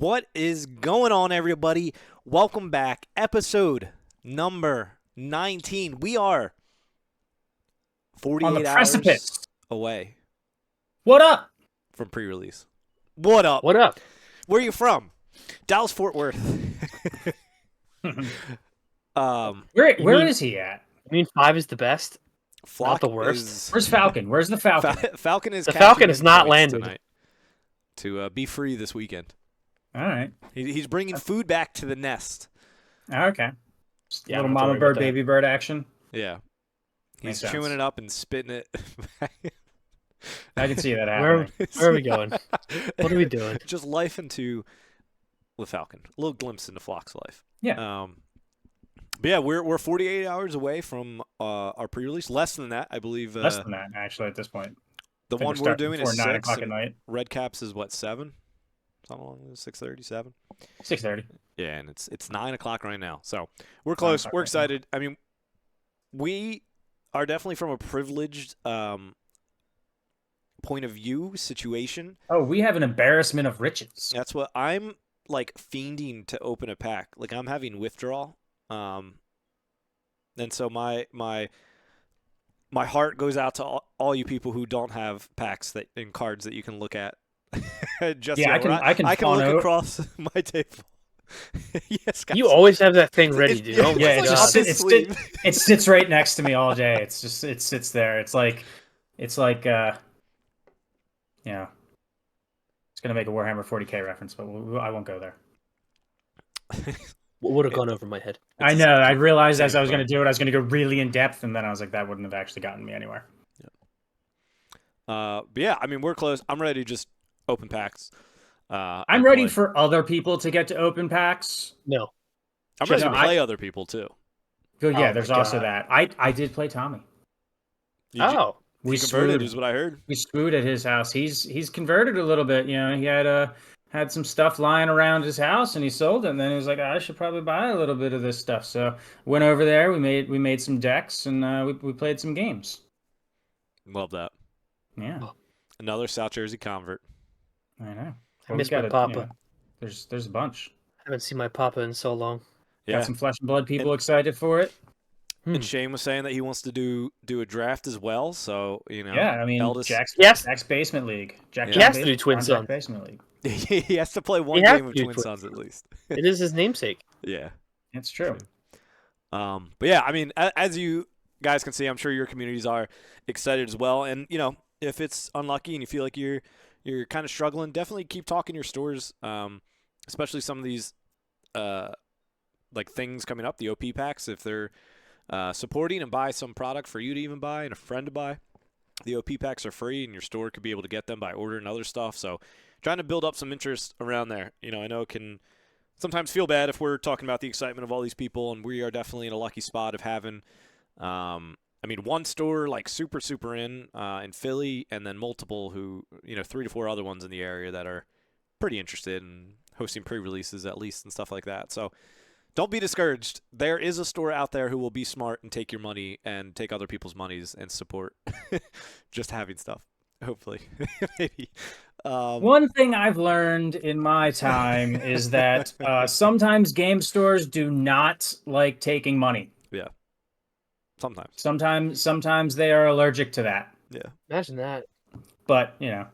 What is going on, everybody? Welcome back. Episode number 19. We are On the 48 precipice. hours away What up? from pre-release. What up? What up? Where are you from? Dallas, Fort Worth. Where is he at? I mean, 5 is the best. Flock the worst. is- Where's Falcon? Where's the Falcon? Falcon is The cashing Falcon is in not points landed. tonight to be free this weekend. All right. He's bringing food back to the nest. Okay. Just Yeah, little I don't have to mama worry bird, about that. baby bird action. Yeah. Makes He's chewing sense. it up and spitting it. I can see that Where, happening. where are we going? What are we doing? Just life into the Falcon. A little glimpse into Flock's life. Yeah. But yeah, we're 48 hours away from our pre-release. Less than that, I believe. Less than that, actually, at this point. The I think one we're we're starting doing before is 9 6. o'clock at and night. Red Caps is what, 7? Something along those 6:30, 7. 6:30. Yeah, and it's 9 o'clock right now. So we're close. 9 o'clock We're right now. excited. I mean, we are definitely from a privileged point of view situation. Oh, we have an embarrassment of riches. That's what I'm like fiending to open a pack. Like I'm having withdrawal. And so my heart goes out to all you people who don't have packs that and cards that you can look at. Just Yeah, yet, I can look fawn out. across my table. Yes, guys. You always have that thing ready, dude. Oh Yeah, my it like just god. up his it sleeve. sits right next to me all day. It sits there. It's like yeah. It's gonna make a Warhammer 40K reference, but I won't go there. What would have gone over my head? I know. I realized as same I was going to plan. do it, I was going to go really in depth, and then I was like, that wouldn't have actually gotten me anywhere. But yeah, I mean, we're close. I'm ready to just open packs. I'm and ready play. for other people to get to open packs. No. I'm ready No, to play other people too. Oh, yeah, Oh there's my also God. that. I did play Tommy. You Oh. converted, screwed. is what I heard. We screwed at his house. He's converted a little bit. You know, he had some stuff lying around his house, and he sold it. And then he was like, I should probably buy a little bit of this stuff. So went over there. We made some decks, and we played some games. Love that. Yeah, Another South Jersey convert. I know. I miss my got papa. There's a bunch. Haven't seen my papa in so long. Yeah. Got some flesh and blood people excited for it. And Shane was saying that he wants to do a draft as well. So you know, Yeah, I mean, eldest, Jack's Basement League. He has to do Twin Sun. Basement League. he has to play one He has game to of do Twin Twin Sons at least. It is his namesake. Yeah. It's true. But yeah, I mean, as you guys can see, I'm sure your communities are excited as well. And you know, if it's unlucky and you feel like you're kind of struggling, definitely keep talking your stores, especially some of these like things coming up, the OP packs. If they're supporting and buy some product for you to even buy and a friend to buy, the OP packs are free, and your store could be able to get them by ordering other stuff. So, trying to build up some interest around there. You know, I know it can sometimes feel bad if we're talking about the excitement of all these people, and we are definitely in a lucky spot of having, I mean, one store like super in Philly, and then multiple 3 to 4 other ones in the area that are pretty interested in hosting pre-releases at least and stuff like that. So don't be discouraged. There is a store out there who will be smart and take your money and take other people's monies and support just having stuff. Hopefully, maybe. One thing I've learned in my time is that sometimes game stores do not like taking money. Yeah. Sometimes. Sometimes they are allergic to that. Yeah. Imagine that. But, you know,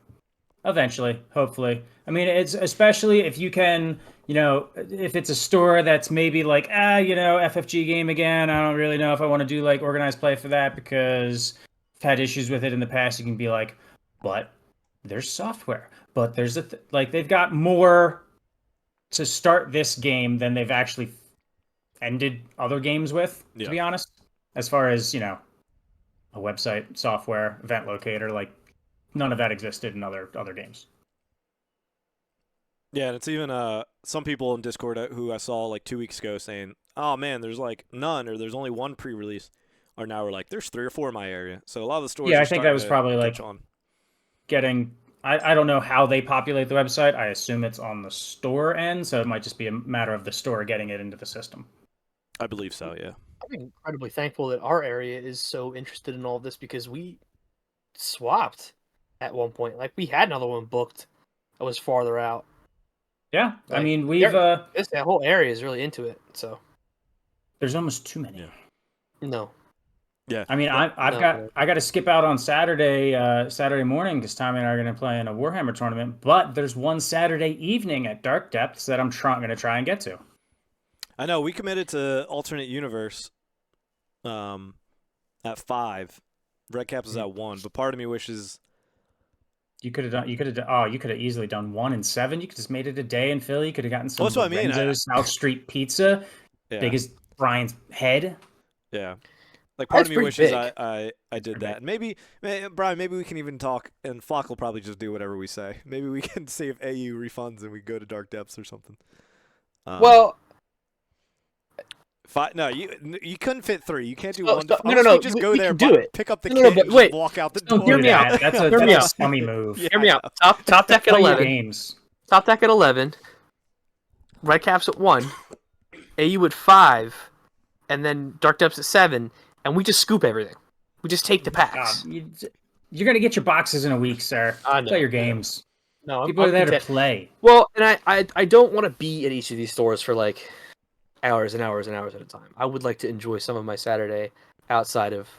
eventually, hopefully. I mean, it's especially if you can, you know, if it's a store that's maybe like, FFG game again. I don't really know if I want to do like organized play for that because I've had issues with it in the past. You can be like, but there's software, but there's like they've got more to start this game than they've actually ended other games with, to be honest. As far as, you know, a website, software, event locator, like none of that existed in other games. Yeah, and it's even some people in Discord who I saw like 2 weeks ago saying, "Oh man, there's like none, or there's only one pre-release," or now we're like, "There's 3 or 4 in my area." So a lot of the stores. Yeah, are I think that was starting to probably catch like on. getting. I don't know how they populate the website. I assume it's on the store end, so it might just be a matter of the store getting it into the system. I believe so. Yeah. I'm incredibly thankful that our area is so interested in all of this because we swapped at one point. Like we had another one booked that was farther out. Yeah, I Like, mean we've that whole area is really into it. So there's almost too many. Yeah. no, Yeah. I mean, I no. got to skip out on Saturday morning because Tommy and I are going to play in a Warhammer tournament. But there's one Saturday evening at Dark Depths that I'm going to try and get to. I know we committed to alternate universe at 5. Red Caps is at 1, but part of me wishes You could have you could have easily done 1 and 7. You could just made it a day in Philly. You could have gotten some That's what I mean. Lorenzo's South Street pizza, yeah. big as Brian's head. Yeah. Like part That's of me pretty wishes big. I did that. And maybe Brian, maybe we can even talk and Flock will probably just do whatever we say. Maybe we can see if AU refunds and we go to Dark Depths or something. Well, no, you couldn't fit 3. You can't do no, 1. no, Unless no, we just go we there, can do it. pick up the No, no, kit, but and wait. just walk out the Don't door. do Hear me out. that. That's Hear me a out. scummy move. Yeah, Hear me I out. Top deck at Play your 11. games. Top deck at 11. Red Caps at 1. AU at 5, and then Dark Depths at 7, and we just scoop everything. We just take the packs. You're going to get your boxes in a week, sir. I know. Play your games. No, People are there to content. play. Well, and I don't want to be at each of these stores for like hours and hours and hours at a time. I would like to enjoy some of my Saturday outside of.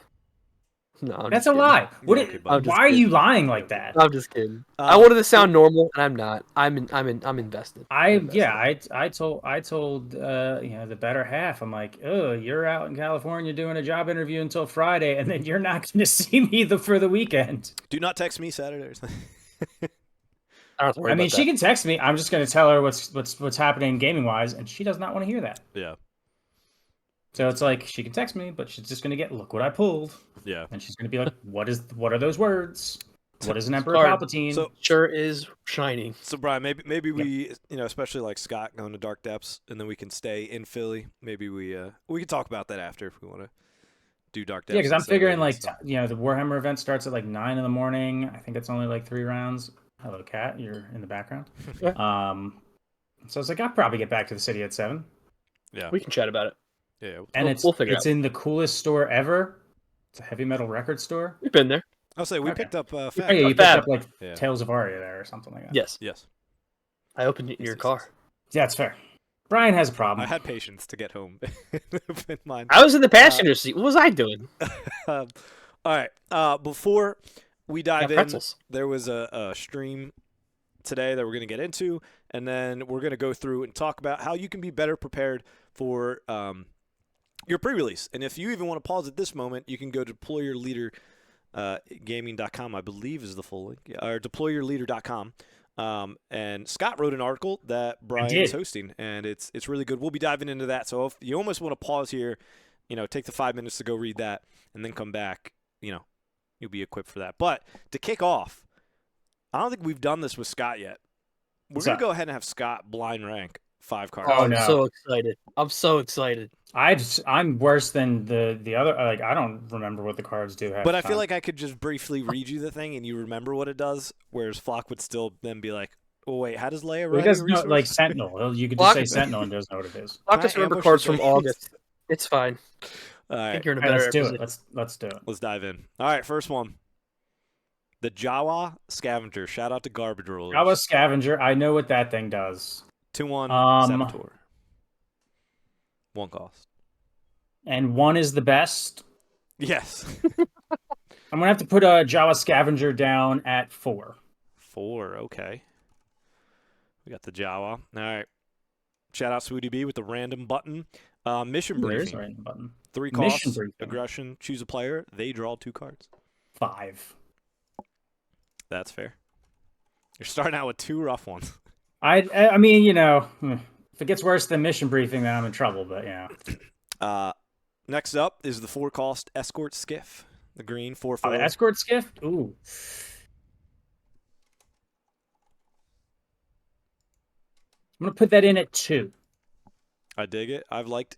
No, I'm That's just a kidding. lie. What? Okay, Why buddy. are you lying like that? I'm just kidding. I wanted to sound normal, and I'm not. I'm invested. I'm invested. I told the better half. I'm like, oh, you're out in California doing a job interview until Friday, and then you're not going to see me for the weekend. Do not text me Saturday or something. I don't have to worry I mean, about she that. can text me. I'm just going to tell her what's happening gaming wise, and she does not want to hear that. Yeah. So it's like she can text me, but she's just going to get, look what I pulled. Yeah. And she's going to be like, what are those words? What is an Emperor Card. Palpatine? So Sure is shining. So Brian, maybe we especially like Scott going to Dark Depths, and then we can stay in Philly. Maybe we can talk about that after if we want to do Dark Depths. Yeah, because I'm instead of figuring waiting like and stuff. the Warhammer event starts at like 9 in the morning. I think it's only like 3 rounds. Hello, cat. You're in the background. So it's like I'll probably get back to the city at 7. Yeah. We can chat about it. Yeah. And we'll figure it it's out. in the coolest store ever. It's a heavy metal record store. We've been there. I'll say we Okay. picked up Oh, Fab. yeah, you picked Fab. up like Yeah. Tales of Aria there or something like that. Yes. Yes. I opened it in your car. Yeah, it's fair. Brian has a I problem. had patience to get home. in mind. I was in the passenger seat. What was I doing? All right. Before we dive Got in, pretzels. there was a stream today that we're going to get into, and then we're going to go through and talk about how you can be better prepared for your pre-release. And if you even want to pause at this moment, you can go to deployyourleader.gaming.com, I believe is the full link, or deployyourleader.com. And Scott wrote an article that Brian is hosting, and it's really good. We'll be diving into that. So if you almost want to pause here, take the 5 minutes to go read that, and then come back, you'll be equipped for that. But to kick off, I don't think we've done this with Scott yet. We're going to go ahead and have Scott blind rank 5 cards. Oh, I'm no. so excited. I'm so excited. I'm worse than the other. Like I don't remember what the cards do. But I feel like I could just briefly read you the thing, and you remember what it does, whereas Flock would still then be like, oh, wait, how does Leia he ride doesn't know, resource? like Sentinel. You could Well, just say Sentinel and doesn't know what it is. I'll Can just I remember ambush cards the from base? August. It's fine. All I right, think you're in a All right, better let's do position. it. Let's do it. let's dive in. All right, first one. The Jawa Scavenger. Shout out to Garbage Rollers. Jawa Scavenger. I know what that thing does. 2/1 Saboteur. 1 cost. And 1 is the best. Yes. I'm gonna have to put a Jawa Scavenger down at 4. 4, okay. We got the Jawa. All right. Shout out Swooty B with the random button. Mission There's briefing. a random button. 3 Mission costs. briefing. Aggression. Choose a player. They draw 2 cards. 5. That's fair. You're starting out with 2 rough ones. I mean, if it gets worse than mission briefing, then I'm in trouble. But Next up is the 4-cost Escort Skiff. The green 4/4. the escort skiff. Ooh. I'm gonna put that in at 2. I dig it. I've liked.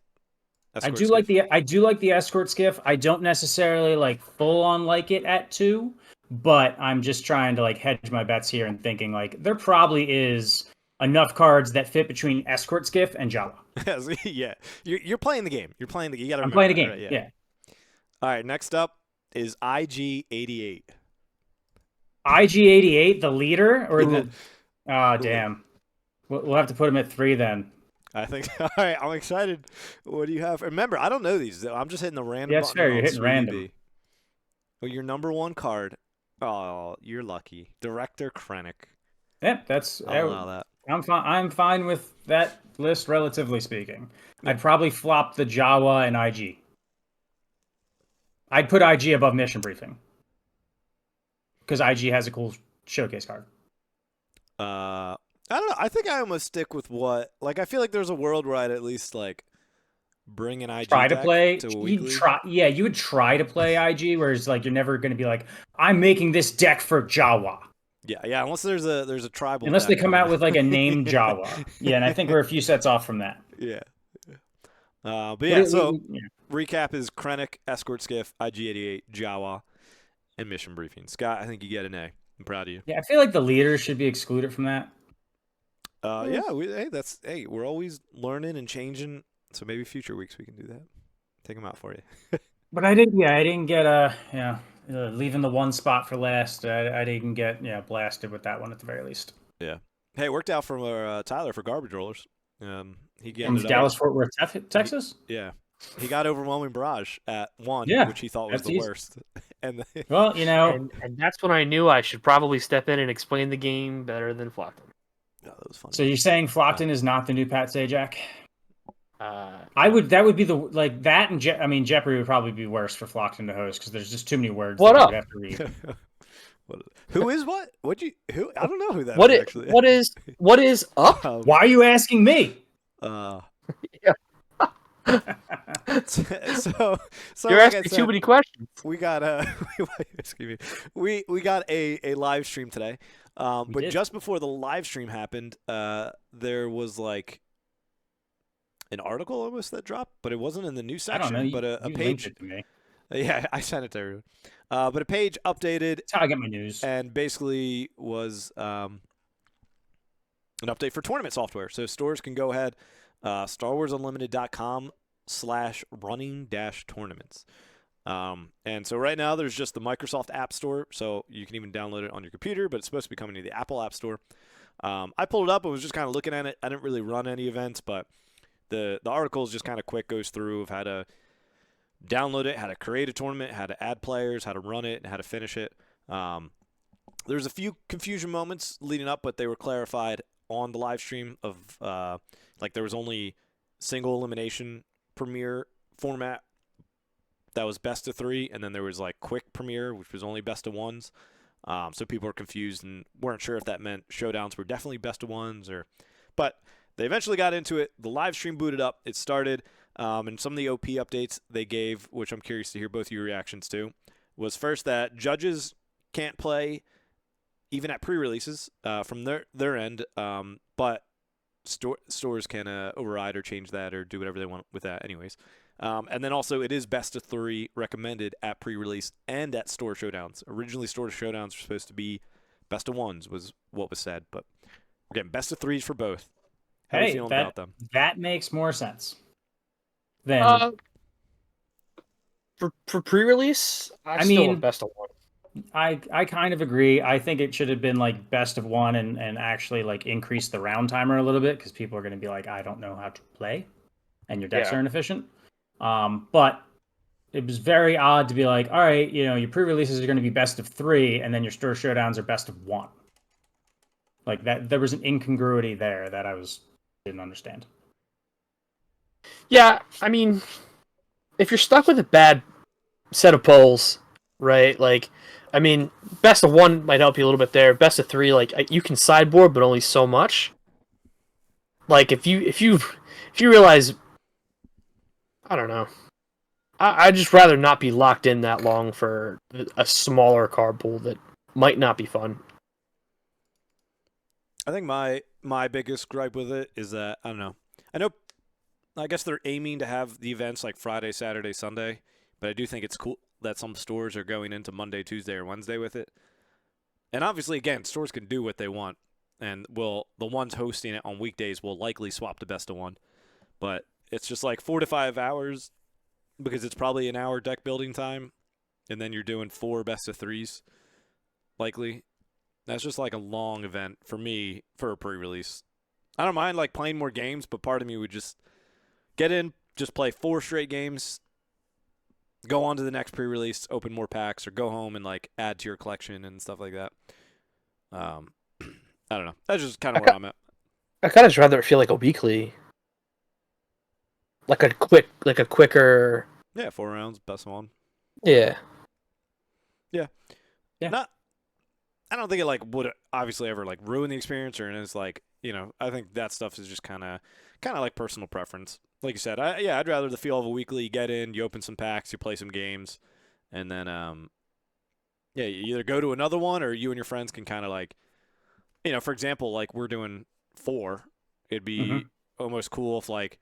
I do like the escort skiff. I don't necessarily like full on like it at 2, but I'm just trying to like hedge my bets here and thinking like there probably is enough cards that fit between escort skiff and Jawa. Yeah, you're playing the game. You got to. I'm playing a game. Right? Yeah. All right. Next up is IG88. IG88, the leader or the. Oh damn. We'll have to put him at 3 then. I think. All right, I'm excited. What do you have? Remember, I don't know these. I'm just hitting the random Yeah, it's button fair. on You're hitting Sweetie random. B. Well, your number 1 card. Oh, you're lucky. Director Krennic. Yeah, that's. I'll allow that. I'm fine. I'm fine with that list, relatively speaking. Yeah. I'd probably flop the Jawa and IG. I'd put IG above Mission Briefing because IG has a cool showcase card. I don't know. I think I almost stick with what. Like, I feel like there's a world where I'd at least like bring an IG Try to deck play. to a You weekly. try. Yeah, you would try to play IG, whereas like you're never going to be like, I'm making this deck for Jawa. Yeah. Unless there's a tribal. Unless they deck come coming out with like a named Jawa. Yeah, and I think we're a few sets off from that. Yeah. But yeah. So Yeah. recap is Krennic, Escort Skiff, IG-88, Jawa, and Mission Briefing. Scott, I think you get an A. I'm proud of you. Yeah, I feel like the leaders should be excluded from that. Yeah. We're always learning and changing. So maybe future weeks we can do that. Take them out for you. But I didn't get leaving the one spot for last. I didn't get blasted with that one at the very least. Yeah. Hey, it worked out for Tyler for garbage rollers. He From ended Dallas, up, Fort Worth, Texas. yeah. He got overwhelming barrage at 1, Yeah, which he thought was that's the easy. worst. And Well, And that's when I knew I should probably step in and explain the game better than Flockton. that was funny. so you're saying Flockton is not the new Pat Sajak? Uh, That would be the like that and Jeopardy would probably be worse for Flockton to host because there's just too many words What that up? would have to read. Who is what? Who? I don't know who that what is is actually. what is up? Why are you asking me? So You're like I asking said, too many questions. we got excuse me. We got a live stream today. But did. just before the live stream happened, there was like an article almost that dropped, but it wasn't in the news I don't section, know. but a you page. linked it to me. Yeah, I sent it to everyone. But a page updated That's how I get my news. and basically was an update for tournament software. So stores can go ahead, StarWarsUnlimited.com/running-tournaments. And so right now there's just the Microsoft App Store, so you can even download it on your computer, but it's supposed to be coming to the Apple App Store. I pulled it up and was just kind of looking at it. I didn't really run any events, but the article is just kind of quick, goes through of how to download it, how to create a tournament, how to add players, how to run it, and how to finish it. There's a few confusion moments leading up, but they were clarified on the live stream of like there was only single elimination premier format that was best of 3, and then there was like quick premier, which was only best of 1s. So people were confused and weren't sure if that meant showdowns were definitely best of 1s but they eventually got into it. The live stream booted up. It started. And some of the OP updates they gave, which I'm curious to hear both of your reactions to, was first that judges can't play even at pre-releases from their end, but stores can override or change that or do whatever they want with that anyways. And then also it is best of 3 recommended at pre-release and at store showdowns. Originally store showdowns were supposed to be best of 1s was what was said, but we're getting best of 3s for both. How are you feeling about them? That makes more sense. Then For pre-release, I still mean, want best of 1. I kind of agree. I think it should have been like best of 1 and actually like increase the round timer a little bit because people are going to be like, I don't know how to play, and your decks are inefficient. But it was very odd to be like, all right, your pre-releases are going to be best of 3, and then your store showdowns are best of 1. Like that, there was an incongruity there that I didn't understand. Yeah, I mean, if you're stuck with a bad set of polls, right? Like, I mean, best of 1 might help you a little bit there. Best of 3, like you can sideboard, but only so much. Like if you realize, I don't know, I'd just rather not be locked in that long for a smaller card pool that might not be fun. I think my biggest gripe with it is that I don't know. I guess they're aiming to have the events like Friday, Saturday, Sunday, but I do think it's cool that some stores are going into Monday, Tuesday, or Wednesday with it. And obviously, again, stores can do what they want, and the ones hosting it on weekdays will likely swap to best of 1. But it's just like 4 to 5 hours because it's probably an hour deck building time, and then you're doing 4 best of 3s, likely. That's just like a long event for me for a pre-release. I don't mind like playing more games, but part of me would just get in, just play 4 straight games, go on to the next pre-release, open more packs, or go home and like add to your collection and stuff like that. Um, I don't know. That's just kind I, of where ki- I'm at. I kind of just rather it feel like a weekly, like a quicker. Yeah, 4 rounds, best one. Yeah. Yeah. Yeah. Not. I don't think it like would obviously ever like ruin the experience, or it's like I think that stuff is just kind of like personal preference. Like you said, I'd rather the feel of a weekly. You get in, you open some packs, you play some games, and then yeah, you either go to another one or you and your friends can kind of like for example, like we're doing 4. It'd be Hmm. almost cool if like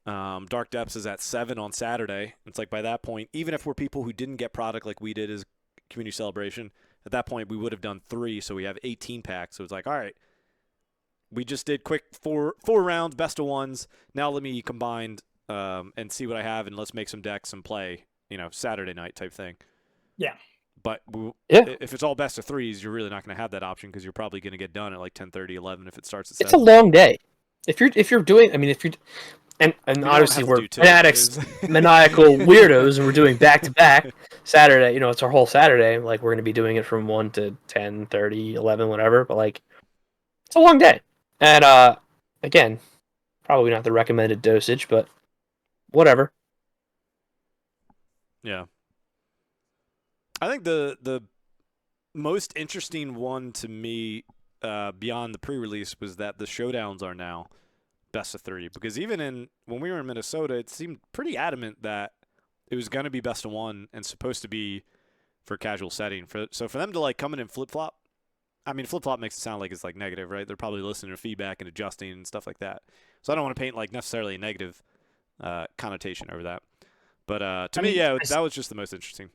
Dark Depths is at 7 on Saturday. It's like by that point, even if we're people who didn't get product like we did as community celebration, at that point we would have done 3, so we have 18 packs. So it's like, all right, we just did quick four rounds, best of ones. Now let me combine and see what I have, and let's make some decks and play. Saturday night type thing. Yeah. But Yeah. if it's all best of 3s, you're really not going to have that option because you're probably going to get done at like 10:30, 11 if it starts at It's a 7. long day. If you're doing, I mean, if you're, and I mean, you don't obviously have to we're do 2. fanatics, maniacal weirdos, and we're doing back to back Saturday. It's our whole Saturday. Like we're going to be doing it from 1 to 10:30, 11, whatever. But like, it's a long day, and again, probably not the recommended dosage, but whatever. Yeah. I think the most interesting one to me beyond the pre-release was that the showdowns are now best of 3, because even when we were in Minnesota, it seemed pretty adamant that it was going to be best of 1 and supposed to be for casual setting. So for them to like come in and flip-flop, I mean, flip-flop makes it sound like it's like negative, right? They're probably listening to feedback and adjusting and stuff like that. So I don't want to paint like necessarily a negative connotation over that. But to I me, mean, yeah, that was just the most interesting.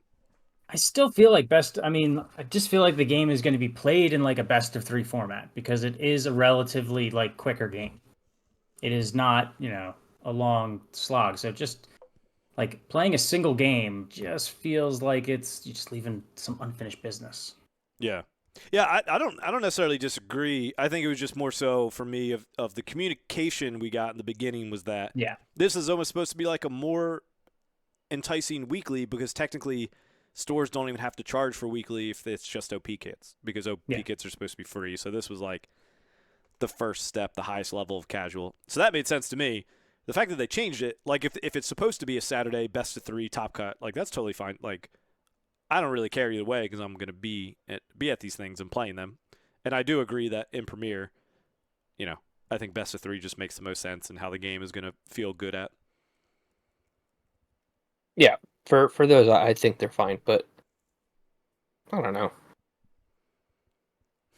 I still feel like I mean, I just feel like the game is going to be played in like a best of 3 format because it is a relatively like quicker game. It is not, a long slog. So just like playing a single game just feels like you're just leaving some unfinished business. Yeah. Yeah, I don't necessarily disagree. I think it was just more so for me of the communication we got in the beginning was that Yeah. this is almost supposed to be like a more enticing weekly, because technically stores don't even have to charge for weekly if it's just OP kits, because OP Yeah. kits are supposed to be free. So this was like the first step, the highest level of casual. So that made sense to me. The fact that they changed it, like if it's supposed to be a Saturday best of 3 top cut, like that's totally fine. Like I don't really care either way because I'm going to be at these things and playing them. And I do agree that in Premiere, I think best of 3 just makes the most sense and how the game is going to feel good at. Yeah, for those, I think they're fine, but I don't know.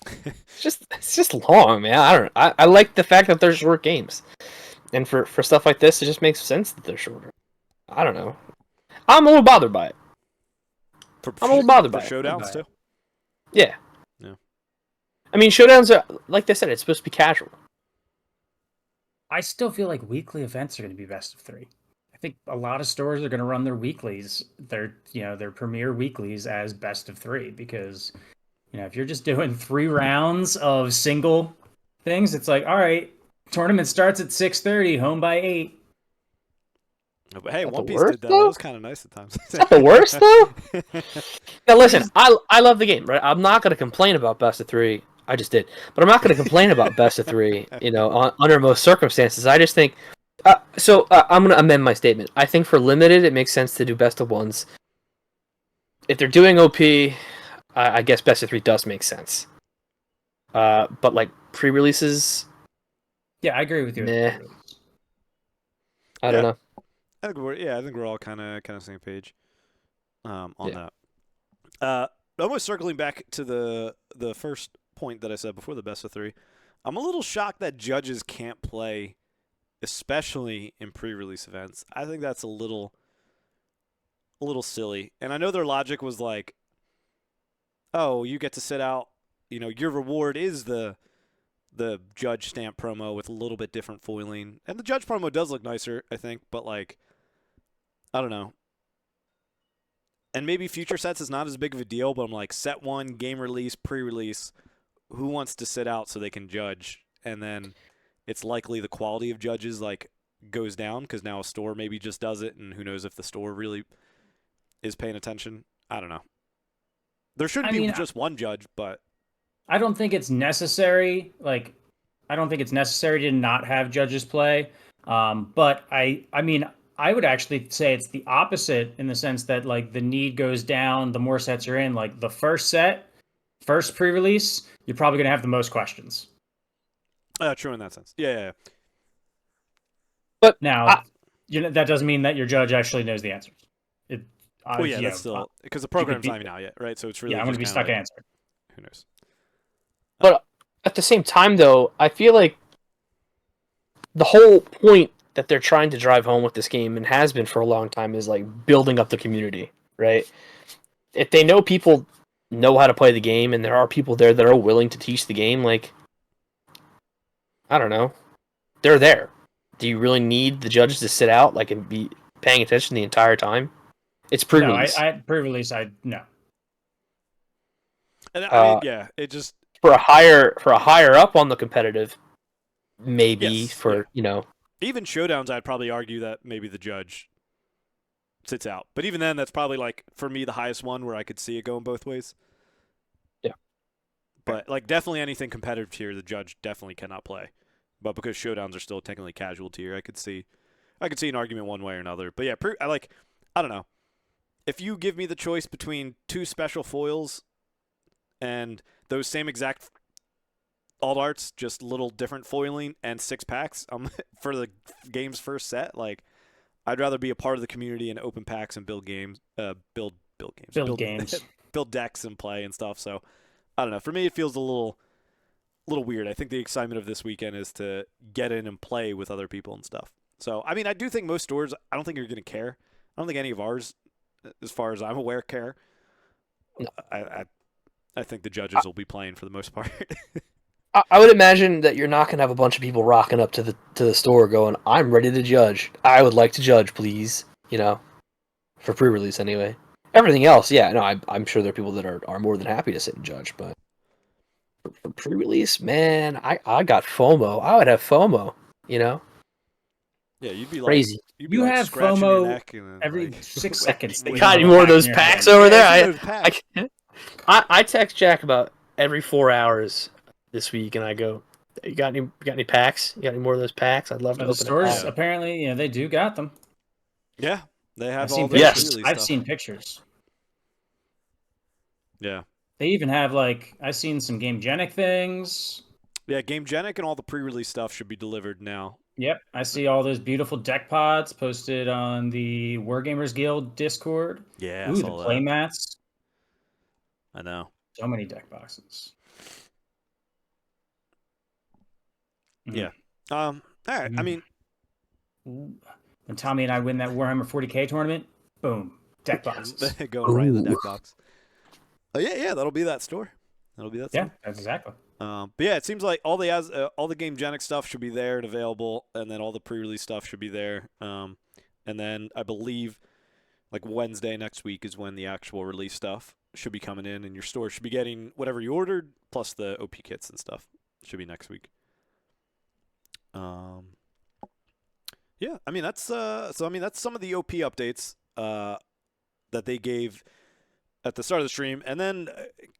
It's just long, man. I like the fact that they're short games, and for stuff like this, it just makes sense that they're shorter. I don't know. I'm a little bothered by it. For I'm a little bothered for by it. showdowns too. Yeah. Yeah. I mean, showdowns are, like they said, it's supposed to be casual. I still feel like weekly events are going to be best of 3. I think a lot of stores are going to run their weeklies, their premier weeklies as best of 3 because if you're just doing 3 rounds of single things, it's like, all right, tournament starts at 6:30, home by 8. But hey, Is that One the Piece worst, did that. though? That was kind of nice at times. Is that the worst though? Now listen, I love the game, right? I'm not going to complain about best of 3. I just did, but I'm not going to complain about best of 3. Under most circumstances, I just think. I'm going to amend my statement. I think for limited, it makes sense to do best of 1s. If they're doing OP, I guess best of 3 does make sense. But like pre-releases, Yeah, I agree with you. meh. I Yeah. don't know. I think we're all kind of same page on Yeah. that. Almost circling back to the first point that I said before the best of 3. I'm a little shocked that judges can't play, especially in pre-release events. I think that's a little silly. And I know their logic was like, oh, you get to sit out, your reward is the judge stamp promo with a little bit different foiling. And the judge promo does look nicer, I think, but like I don't know. And maybe future sets is not as big of a deal, but I'm like, set 1, game release, pre-release, who wants to sit out so they can judge? And then it's likely the quality of judges like goes down because now a store maybe just does it, and who knows if the store really is paying attention. I don't know. There shouldn't I be mean, just one judge, but I don't think it's necessary. Like, I don't think it's necessary to not have judges play. But I mean, I would actually say it's the opposite in the sense that like the need goes down the more sets you're in. Like the first set, first pre-release, you're probably gonna have the most questions. true in that sense. Yeah, yeah, yeah. But Now, that doesn't mean that your judge actually knows the answers. It, Well, yeah, you that's know, still because the you could program's be, not even out yet, right? So it's really yeah, I'm gonna just be kind of stuck like answering. who knows. but at the same time, though, I feel like the whole point that they're trying to drive home with this game and has been for a long time is like building up the community, right? If they know people know how to play the game and there are people there that are willing to teach the game, like I don't know, they're there. Do you really need the judges to sit out like and be paying attention the entire time? It's No, pre-release. I pre-release. I no. And I mean, yeah, it just For a higher up on the competitive, maybe yes, yeah. for Even showdowns, I'd probably argue that maybe the judge sits out. But even then, that's probably like for me the highest one where I could see it going both ways. Yeah. But like definitely anything competitive tier, the judge definitely cannot play. But because showdowns are still technically casual tier, I could see an argument one way or another. But yeah, I don't know. If you give me the choice between 2 special foils and those same exact alt arts, just little different foiling and 6 packs for the game's first set, like I'd rather be a part of the community and open packs and build games, build games, Build games. build decks and play and stuff. So I don't know. For me, it feels a little weird. I think the excitement of this weekend is to get in and play with other people and stuff. So I mean, I do think most stores. I don't think you're going to care. I don't think any of ours, as far as I'm aware, care. No. I think the judges will be playing for the most part. I would imagine that you're not gonna have a bunch of people rocking up to the store going, "I'm ready to judge. I would like to judge, please." For pre-release anyway. Everything else, yeah, no, I'm sure there are people that are more than happy to sit and judge, but for pre-release, man, I got FOMO. I would have FOMO. Yeah, you'd be Crazy. You like have scratching your FOMO neck and then, every like, 6 seconds. They You got have any a more of pack in those your packs hand. over Yeah, there? those packs. I text Jack about every 4 hours this week, and I go, "You got any packs? You got any more of those packs? I'd love to The open a stores pack." apparently, they do got them. Yeah, they I've have all seen the Yes. pictures. pre-release I've stuff. seen pictures. Yeah. They even have like I've seen some Game Genic things. Yeah, Game Genic and all the pre-release stuff should be delivered now. Yep, I see all those beautiful deck pods posted on the Wargamers Guild Discord. Yeah, I Ooh, the saw play that. mats. I know. So many deck boxes. Yeah. All right. I mean, Ooh. When Tommy and I win that Warhammer 40K tournament, boom, deck boxes. going right in the Ooh. deck box. Oh yeah, that'll be that store. That'll be that store. Yeah, that's exactly. But yeah, it seems like all the Game Genic stuff should be there and available, and then all the pre-release stuff should be there. And then I believe like Wednesday next week is when the actual release stuff should be coming in, and your store should be getting whatever you ordered plus the OP kits and stuff. Should be next week. Yeah, I mean that's that's some of the OP updates that they gave at the start of the stream, and then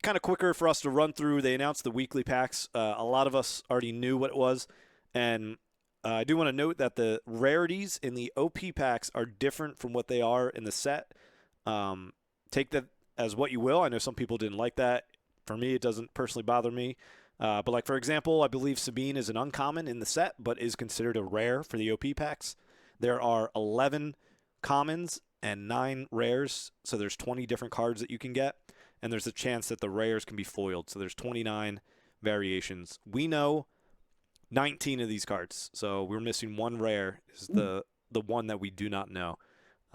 kind of quicker for us to run through. They announced the weekly packs. A lot of us already knew what it was, and I do want to note that the rarities in the OP packs are different from what they are in the set. Take that as what you will. I know some people didn't like that. For me, it doesn't personally bother me. But like for example, I believe Sabine is an uncommon in the set, but is considered a rare for the OP packs. There are 11 commons and 9 rares, so there's 20 different cards that you can get, and there's a chance that the rares can be foiled, so there's 29 variations. We know 19 of these cards, so we're missing one rare, is the one that we do not know.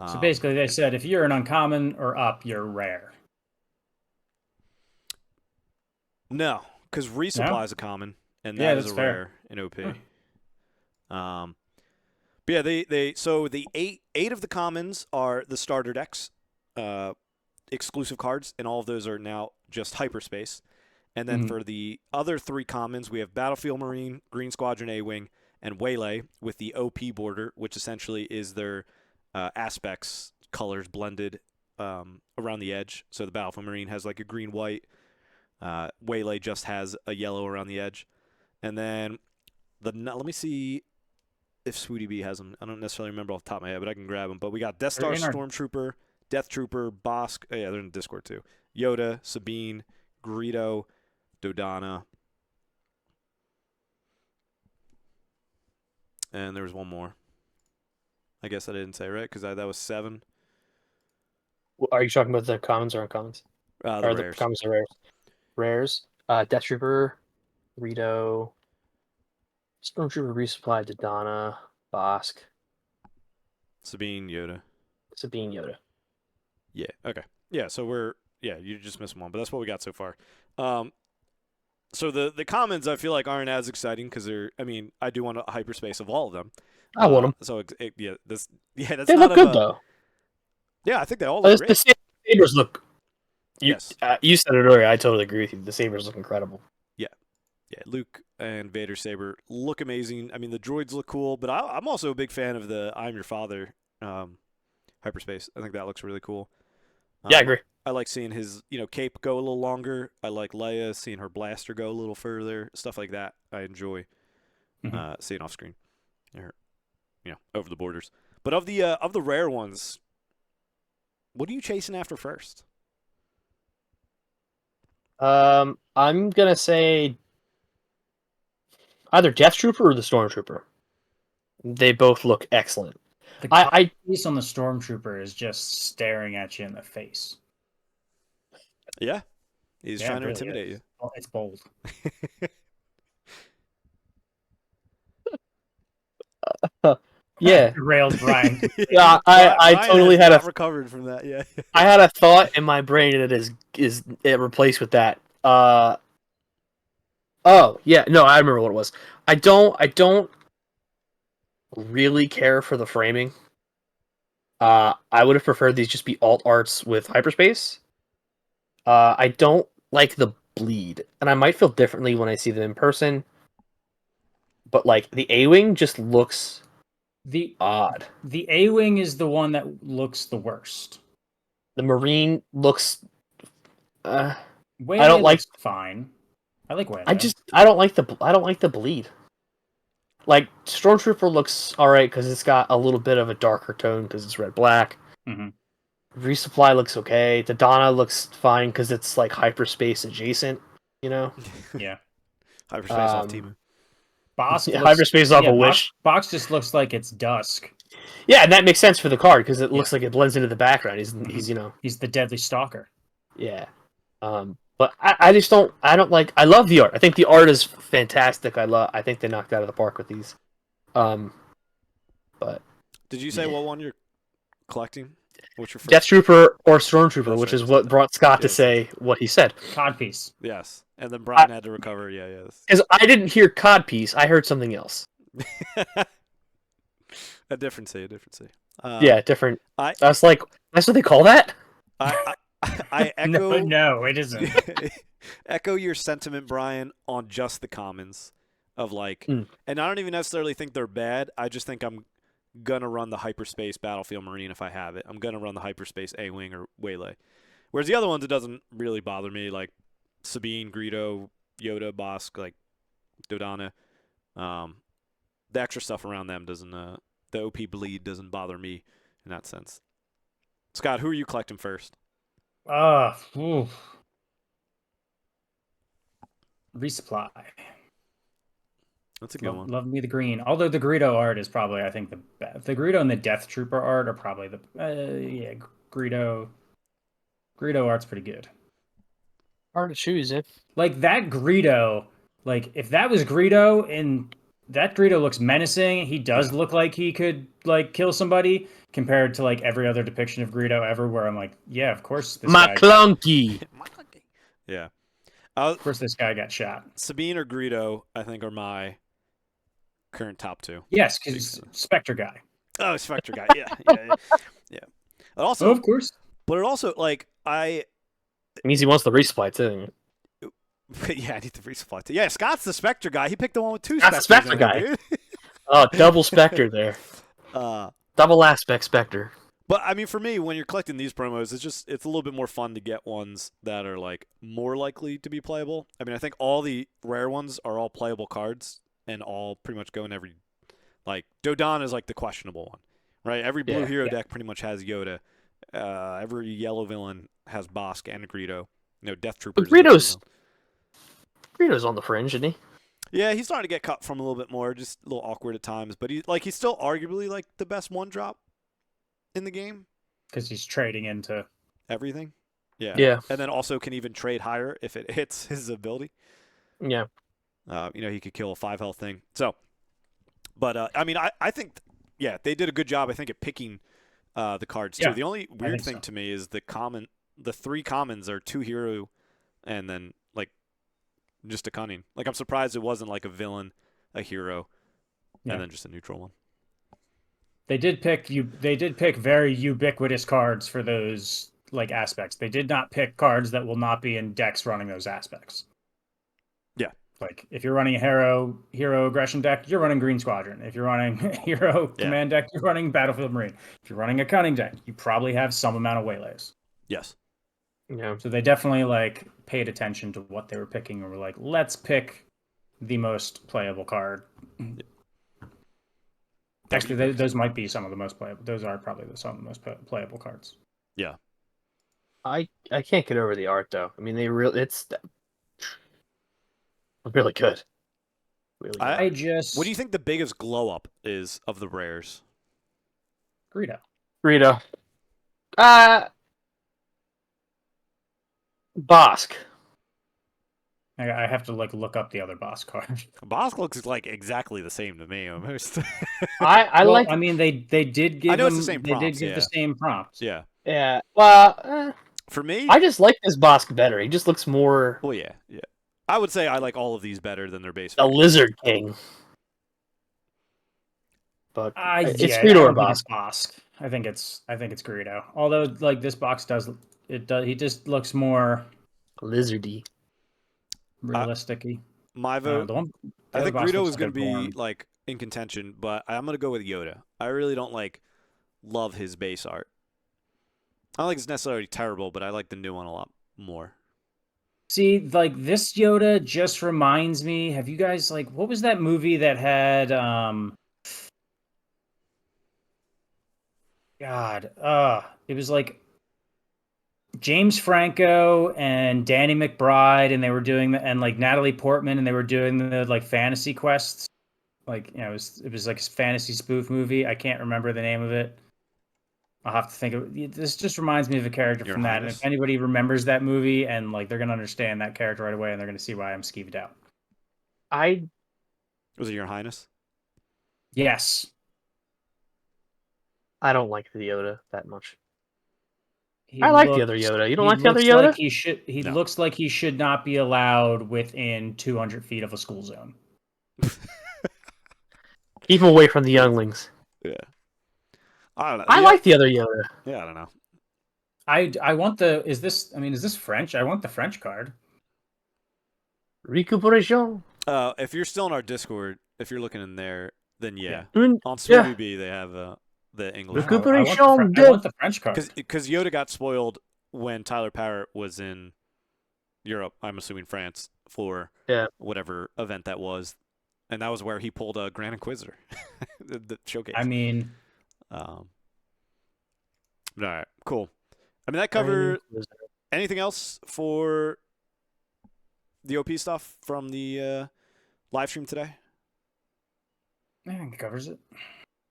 So basically they said if you're an uncommon or up, you're rare. No, because resupply is a common, and Yeah, that is that's a fair. rare in OP. Huh. But yeah, so the eight of the commons are the starter decks, exclusive cards, and all of those are now just hyperspace. And then for the other 3 commons, we have Battlefield Marine, Green Squadron A-Wing, and Waylay with the OP border, which essentially is their aspects colors blended around the edge. So the Battlefield Marine has like a green-white. Waylay just has a yellow around the edge. And then let me see if Swooty B has them. I don't necessarily remember off the top of my head, but I can grab them. But we got Death Star Stormtrooper, Death Trooper, Bosk. Oh, yeah, they're in Discord too. Yoda, Sabine, Greedo, Dodonna. And there was one more. I guess I didn't say, right? Because that was 7. Are you talking about the commons or uncommons? The Or rares. the commons or rares? Rares. Death Trooper, Rito, Stormtrooper resupply, Dodonna, Bosk, Sabine, Yoda. Sabine, Yoda. Yeah, okay. Yeah, so you just missed one, but that's what we got so far. So the commons I feel like aren't as exciting because I do want a hyperspace of all of them. I want them. So that's They not look good though. Yeah, I think they all look great. The sabers look. Yes. You said it earlier. I totally agree with you. The sabers look incredible. Yeah, Luke and Vader saber look amazing. I mean, the droids look cool, but I'm also a big fan of the "I'm Your Father" hyperspace. I think that looks really cool. Yeah, I agree. I like seeing his cape go a little longer. I like Leia seeing her blaster go a little further. Stuff like that. I enjoy seeing off screen, or over the borders. But of the rare ones, what are you chasing after first? I'm gonna say either Death Trooper or the Stormtrooper. They both look excellent. The piece on the Stormtrooper is just staring at you in the face. Yeah, he's trying to intimidate you. It's bold. Yeah, railed Brian. Yeah, I totally had recovered from that. Yeah, I had a thought in my brain and it replaced with that. Oh yeah, no, I remember what it was. I don't really care for the framing. I would have preferred these just be alt arts with hyperspace. I don't like the bleed, and I might feel differently when I see them in person. But like the A-wing just looks odd. The A-wing is the one that looks the worst. The Marine looks. Waylay I don't like. Fine. I like Waylay. I don't like the bleed. Like Stormtrooper looks alright because it's got a little bit of a darker tone because it's red black. Mm-hmm. Resupply looks okay. The Donna looks fine because it's like hyperspace adjacent. Yeah. Hyperspace off Timu. Hyperspace off a Wish. Box just looks like it's dusk. Yeah, and that makes sense for the card because it looks like it blends into the background. He's he's the deadly stalker. Yeah. But I just don't. I don't like. I love the art. I think the art is fantastic. I think they knocked it out of the park with these. But did you say what one you're collecting? What's your first? Death Trooper or Stormtrooper, which is what brought Scott to say what he said. Codpiece. Yes, and then Brian had to recover. Yeah. Because I didn't hear codpiece. I heard something else. A difference. Yeah, different. I was like, that's what they call that. I echo. No, it isn't. Echo your sentiment, Brian, on just the commons of like, and I don't even necessarily think they're bad. I just think I'm gonna run the hyperspace Battlefield Marine if I have it. I'm gonna run the hyperspace A-wing or Waylay. Whereas the other ones, it doesn't really bother me, like Sabine, Greedo, Yoda, Bosk, like Dodonna. The extra stuff around them doesn't. The OP bleed doesn't bother me in that sense. Scott, who are you collecting first? Resupply. That's a good one. Love me the green. Although the Greedo art is probably, I think, the best. The Greedo and the Death Trooper art are probably the Greedo art's pretty good. Hard to choose it. Like that Greedo, like if that was Greedo and that Greedo looks menacing, he does look like he could like kill somebody compared to like every other depiction of Greedo ever where I'm like, yeah, of course this McClunky. Yeah. Of course this guy got shot. Sabine or Greedo, I think, are my current top 2. Yes, because Spectre guy. Oh, Spectre guy. Yeah. Also, of course. But it also, like, it means he wants the resupply, too. Yeah, I need the resupply too. Yeah, Scott's the Spectre guy. He picked the one with 2 Scott's the Spectres Spectre in it, guy. dude. Oh, double Spectre there. Uh, Double aspect Spectre. but I mean, for me, when you're collecting these promos, it's a little bit more fun to get ones that are like more likely to be playable. I mean, I think all the rare ones are all playable cards and all pretty much go in every. Like Dodon is like the questionable one, right? Every blue Yeah. hero deck pretty much has Yoda. Every yellow villain has Bosk and Greedo. Death Troopers. But Greedo's on the fringe, isn't he? Yeah, he's starting to get cut from a little bit more, just a little awkward at times. But he's still arguably like the best one drop in the game. Because he's trading into Everything. Yeah. Yeah. And then also can even trade higher if it hits his ability. Yeah. He could kill a 5 health thing. So, but I mean, I think, yeah, they did a good job. I think at picking the cards too. Yeah, The only weird thing so. to me is the 3 commons are 2 hero, and then like just a cunning. Like I'm surprised it wasn't like a villain, a hero, and then just a neutral one. They did pick very ubiquitous cards for those like aspects. They did not pick cards that will not be in decks running those aspects. Yeah. Like if you're running a hero aggression deck, you're running Green Squadron. If you're running a hero command deck, you're running Battlefield Marine. If you're running a cunning deck, you probably have some amount of waylays. Yes. Yeah. So they definitely like paid attention to what they were picking and were like, let's pick the most playable card. Actually, those might be some of the most playable. Those are probably some of the most playable cards. Yeah. I can't get over the art though. I mean, it's really good. Really good. What do you think the biggest glow up is of the rares? Greedo. Bosk. I have to like look up the other boss card. Bosk looks like exactly the same to me almost. I mean, they did give. I know it's the same prompts. They did give the same prompts. Yeah. Yeah. Well, for me, I just like this Bosk better. He just looks more. Well, yeah. I would say I like all of these better than their base. A Lizard King. But it's yeah, Greedo or Bosk. I think it's Greedo. Although, like this box does, he just looks more lizardy, realistic-y. My vote. I think Greedo is going to be like in contention, but I'm going to go with Yoda. I really don't love his base art. I don't think it's necessarily terrible, but I like the new one a lot more. See, like this Yoda just reminds me. Have you guys what was that movie that had it was like James Franco and Danny McBride, and they were doing and like Natalie Portman, and they were doing the like fantasy quests. Like it was like a fantasy spoof movie. I can't remember the name of it. I'll have to think of it. This just reminds me of a character from that. And if anybody remembers that movie and like they're gonna understand that character right away and they're gonna see why I'm skeeved out. Was it Your Highness? Yes. I don't like the Yoda that much. I like the other Yoda. You don't like the other Yoda? He looks like he should not be allowed within 200 feet of a school zone. Keep him away from the younglings. Yeah. I don't know. I like the other Yoda. Yeah, I don't know. I want is this French? I want the French card. Recuperation. If you're still in our Discord, if you're looking in there, then yeah. On SwimBB, they have the English. Recuperation. I want the French card. Because Yoda got spoiled when Tyler Parrott was in Europe, I'm assuming France, for whatever event that was. And that was where he pulled a Grand Inquisitor, the showcase. I mean... all right, cool. I mean, that covered anything else for the OP stuff from the live stream today? I think it covers it.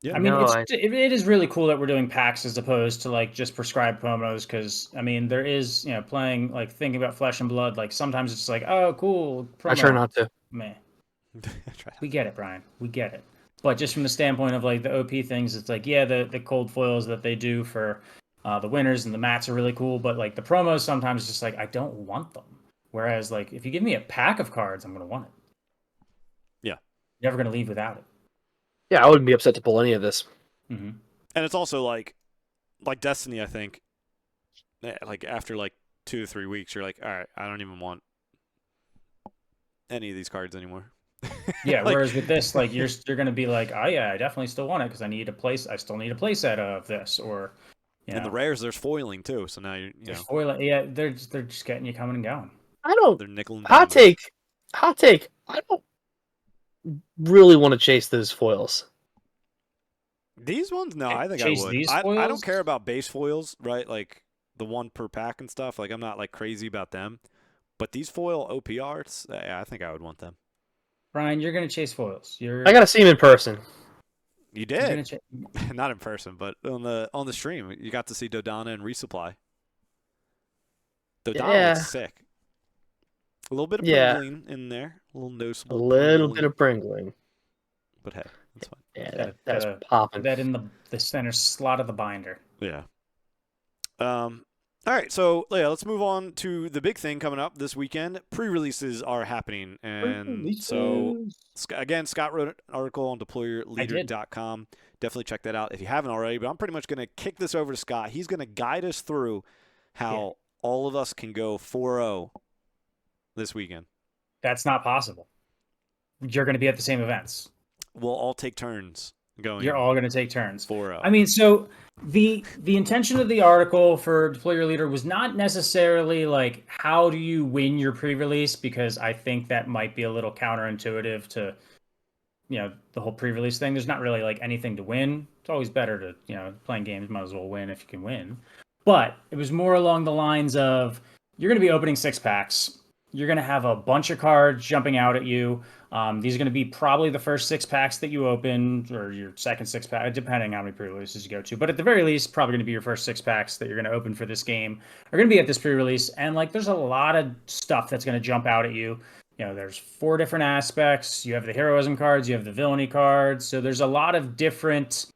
Yeah, I mean, it is really cool that we're doing packs as opposed to like just prescribed promos. Because I mean, there is playing like thinking about Flesh and Blood. Like sometimes it's like, oh, cool. Promo. I try not to. Man, we get it, Brian. We get it. But just from the standpoint of like the OP things, it's like the cold foils that they do for the winners and the mats are really cool. But like the promos sometimes just like I don't want them. Whereas like if you give me a pack of cards, I'm gonna want it. Yeah, never gonna leave without it. Yeah, I wouldn't be upset to pull any of this. Mm-hmm. And it's also like Destiny. I think like after like 2 to 3 weeks, you're like, all right, I don't even want any of these cards anymore. Yeah, Like, whereas with this, like you're gonna be like, oh yeah, I definitely still want it because I still need a playset of this, or you in the know, rares, there's foiling too. So now there's foil. Yeah, they're just getting you coming and going. I don't. they're nickel and Hot diming. take. Hot take. I don't really want to chase those foils. These ones, no, I think I Chase would. these I don't foils. care about base foils, right? Like the one per pack and stuff. Like I'm not like crazy about them. But these foil OPRs, yeah, I think I would want them. Brian, you're gonna chase foils. I gotta see him in person. You You're did. gonna chase. Not in person, but on the stream, you got to see Dodonna and Resupply. Dodonna looks Yeah, sick. A little bit of yeah, pringling in there, a little a noticeable little bit pringling, of Pringling. but hey, that's fine. Yeah, Gotta that's gotta popping. put that in the center slot of the binder. Yeah. All right, so yeah, let's move on to the big thing coming up this weekend. Pre-releases are happening, and so again, Scott wrote an article on deployerleader.com. Definitely check that out if you haven't already. But I'm pretty much going to kick this over to Scott. He's going to guide us through how all of us can go 4-0 this weekend. That's not possible. You're gonna be at the same events. We'll all take turns going. You're all gonna take turns. 4-0. I mean, so the intention of the article for Deploy Your Leader was not necessarily like how do you win your pre-release, because I think that might be a little counterintuitive to the whole pre-release thing. There's not really like anything to win. It's always better to playing games, might as well win if you can win. But it was more along the lines of you're going to be opening 6 packs. You're going to have a bunch of cards jumping out at you. These are going to be probably the first 6 packs that you open, or your second 6 pack, depending on how many pre-releases you go to. But at the very least, probably going to be your first 6 packs that you're going to open for this game are going to be at this pre-release. And like, there's a lot of stuff that's going to jump out at you. There's 4 different aspects. You have the heroism cards, you have the villainy cards. So there's a lot of different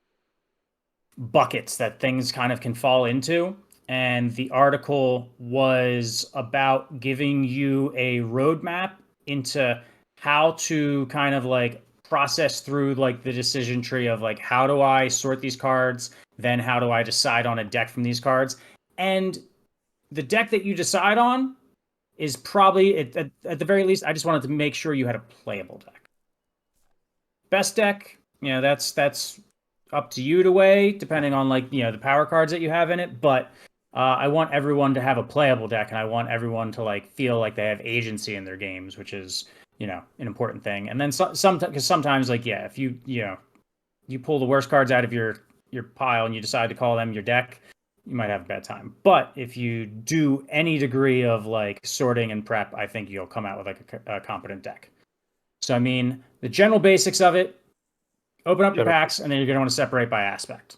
buckets that things kind of can fall into. And the article was about giving you a roadmap into how to kind of like process through like the decision tree of like, how do I sort these cards? Then how do I decide on a deck from these cards? And the deck that you decide on is probably at the very least, I just wanted to make sure you had a playable deck. Best deck, that's up to you to weigh, depending on like the power cards that you have in it. But I want everyone to have a playable deck, and I want everyone to like feel like they have agency in their games, which is an important thing. And then because sometimes like if you pull the worst cards out of your pile and you decide to call them your deck, you might have a bad time. But if you do any degree of like sorting and prep, I think you'll come out with like a competent deck. So I mean, the general basics of it: open up your packs, and then you're going to want to separate by aspect,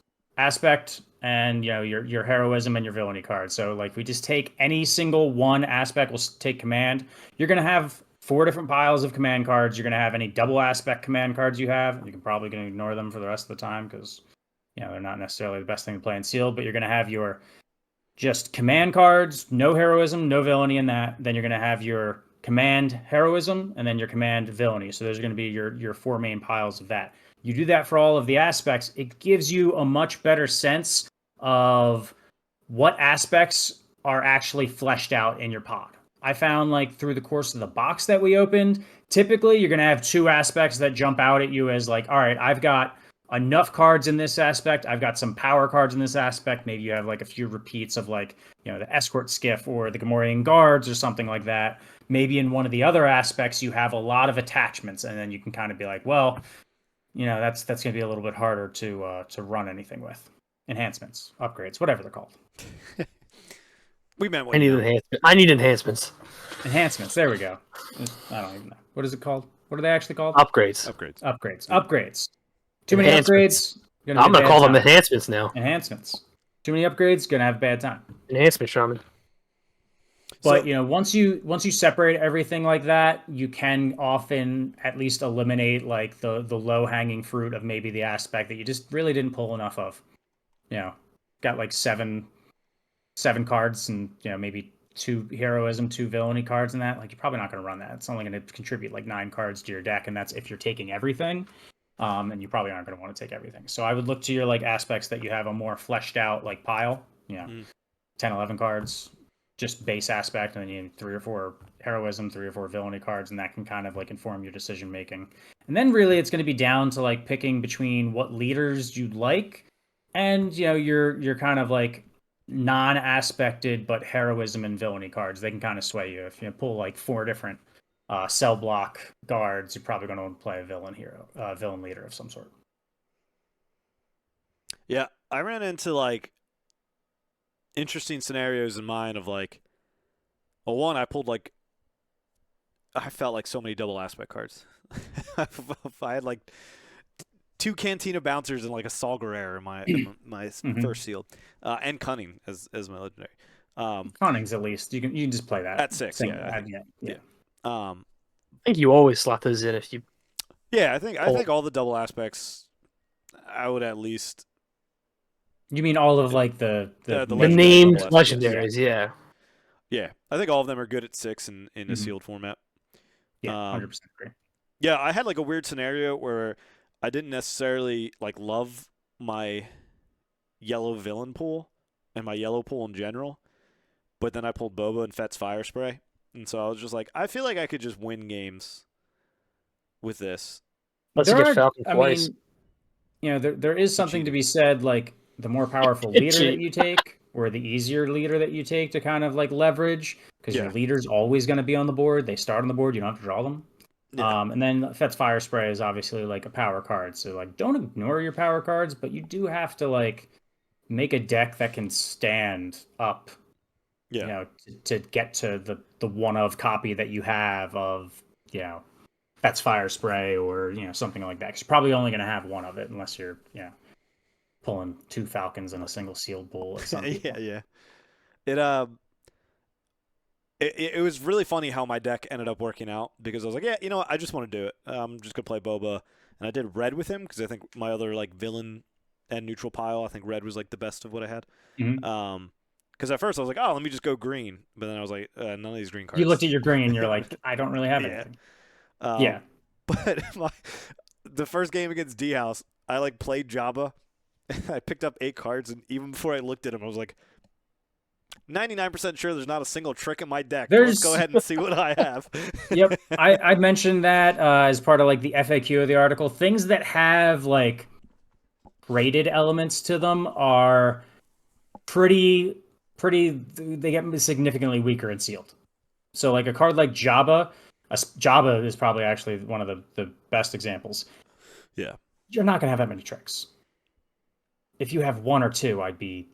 and your heroism and your villainy cards. So like, we just take any single one aspect. We'll take command. You're going to have 4 different piles of command cards. You're going to have any double aspect command cards you have. You can probably going to ignore them for the rest of the time because they're not necessarily the best thing to play in sealed. But you're going to have your just command cards, no heroism, no villainy in that. Then you're going to have your command heroism, and then your command villainy. So there's going to be your 4 main piles of that. You do that for all of the aspects, it gives you a much better sense of what aspects are actually fleshed out in your pod. I found like through the course of the box that we opened, typically you're going to have 2 aspects that jump out at you as like, all right, I've got enough cards in this aspect. I've got some power cards in this aspect. Maybe you have like a few repeats of like, the escort skiff or the Gamorrean guards or something like that. Maybe in one of the other aspects, you have a lot of attachments, and then you can kind of be like, well, that's going to be a little bit harder to run anything with. Enhancements, upgrades, whatever they're called. We meant what I need enhancements. I need enhancements. Enhancements. There we go. I don't even know. What is it called? What are they actually called? Upgrades. Upgrades. Too many upgrades. I'm going to call them enhancements now. Enhancements. Too many upgrades. Going to have a bad time. Enhancement, Shaman. But once you separate everything like that, you can often at least eliminate like the low hanging fruit of maybe the aspect that you just really didn't pull enough of. Got like seven cards and maybe 2 heroism, 2 villainy cards, and that like you're probably not going to run that. It's only going to contribute like 9 cards to your deck, and that's if you're taking everything. And you probably aren't going to want to take everything. So I would look to your like aspects that you have a more fleshed out like pile. 10, 11 cards. Just base aspect, and then you need 3 or 4 heroism, 3 or 4 villainy cards, and that can kind of like inform your decision making. And then really it's going to be down to like picking between what leaders you'd like and your kind of like non-aspected but heroism and villainy cards. They can kind of sway you. If you pull like 4 different cell block guards, you're probably going to play a villain leader of some sort. Yeah, I ran into like interesting scenarios in mind of like, well, one, I pulled like, I felt like so many double aspect cards. I had like 2 Cantina Bouncers and like a Saul Guerrero in my first sealed, and Cunning as my legendary. Cunning's at least you can just play that at 6. Yeah. I think you always slot those in if you. Yeah, I think all the double aspects, I would at least. You mean all of like the named legendaries? Yeah. Yeah, I think all of them are good at 6 in a sealed format. Yeah, 100% agree. Yeah, I had like a weird scenario where I didn't necessarily like love my yellow villain pool and my yellow pool in general, but then I pulled Boba and Fett's Fire Spray, and so I was just like, I feel like I could just win games with this. Let's get Falcon twice. There is something to be said, like the more powerful leader that you take, or the easier leader that you take to kind of like leverage, because your leader's always going to be on the board. They start on the board. You don't have to draw them. Yeah. And then Fett's Fire Spray is obviously like a power card. So like, don't ignore your power cards, but you do have to like make a deck that can stand up. Yeah. To get to the one of copy that you have of Fett's Fire Spray or something like that. Because you're probably only going to have one of it unless you're pulling 2 Falcons in a single sealed pool or something. Yeah. It was really funny how my deck ended up working out because I was like, yeah, I just want to do it. I'm just gonna play Boba, and I did red with him because I think my other like villain and neutral pile, I think red was like the best of what I had. Because at first I was like, oh, let me just go green, but then I was like, none of these green cards. You looked at your green, and you're like, I don't really have anything. But the first game against D House, I like played Jabba. I picked up 8 cards, and even before I looked at him, I was like, 99% sure there's not a single trick in my deck. Let's go ahead and see what I have. Yep, I mentioned that as part of like the FAQ of the article. Things that have like rated elements to them are pretty. They get significantly weaker in sealed. So like a card like Jabba, Jabba is probably actually one of the best examples. Yeah, you're not gonna have that many tricks. If you have 1 or 2, I'd be,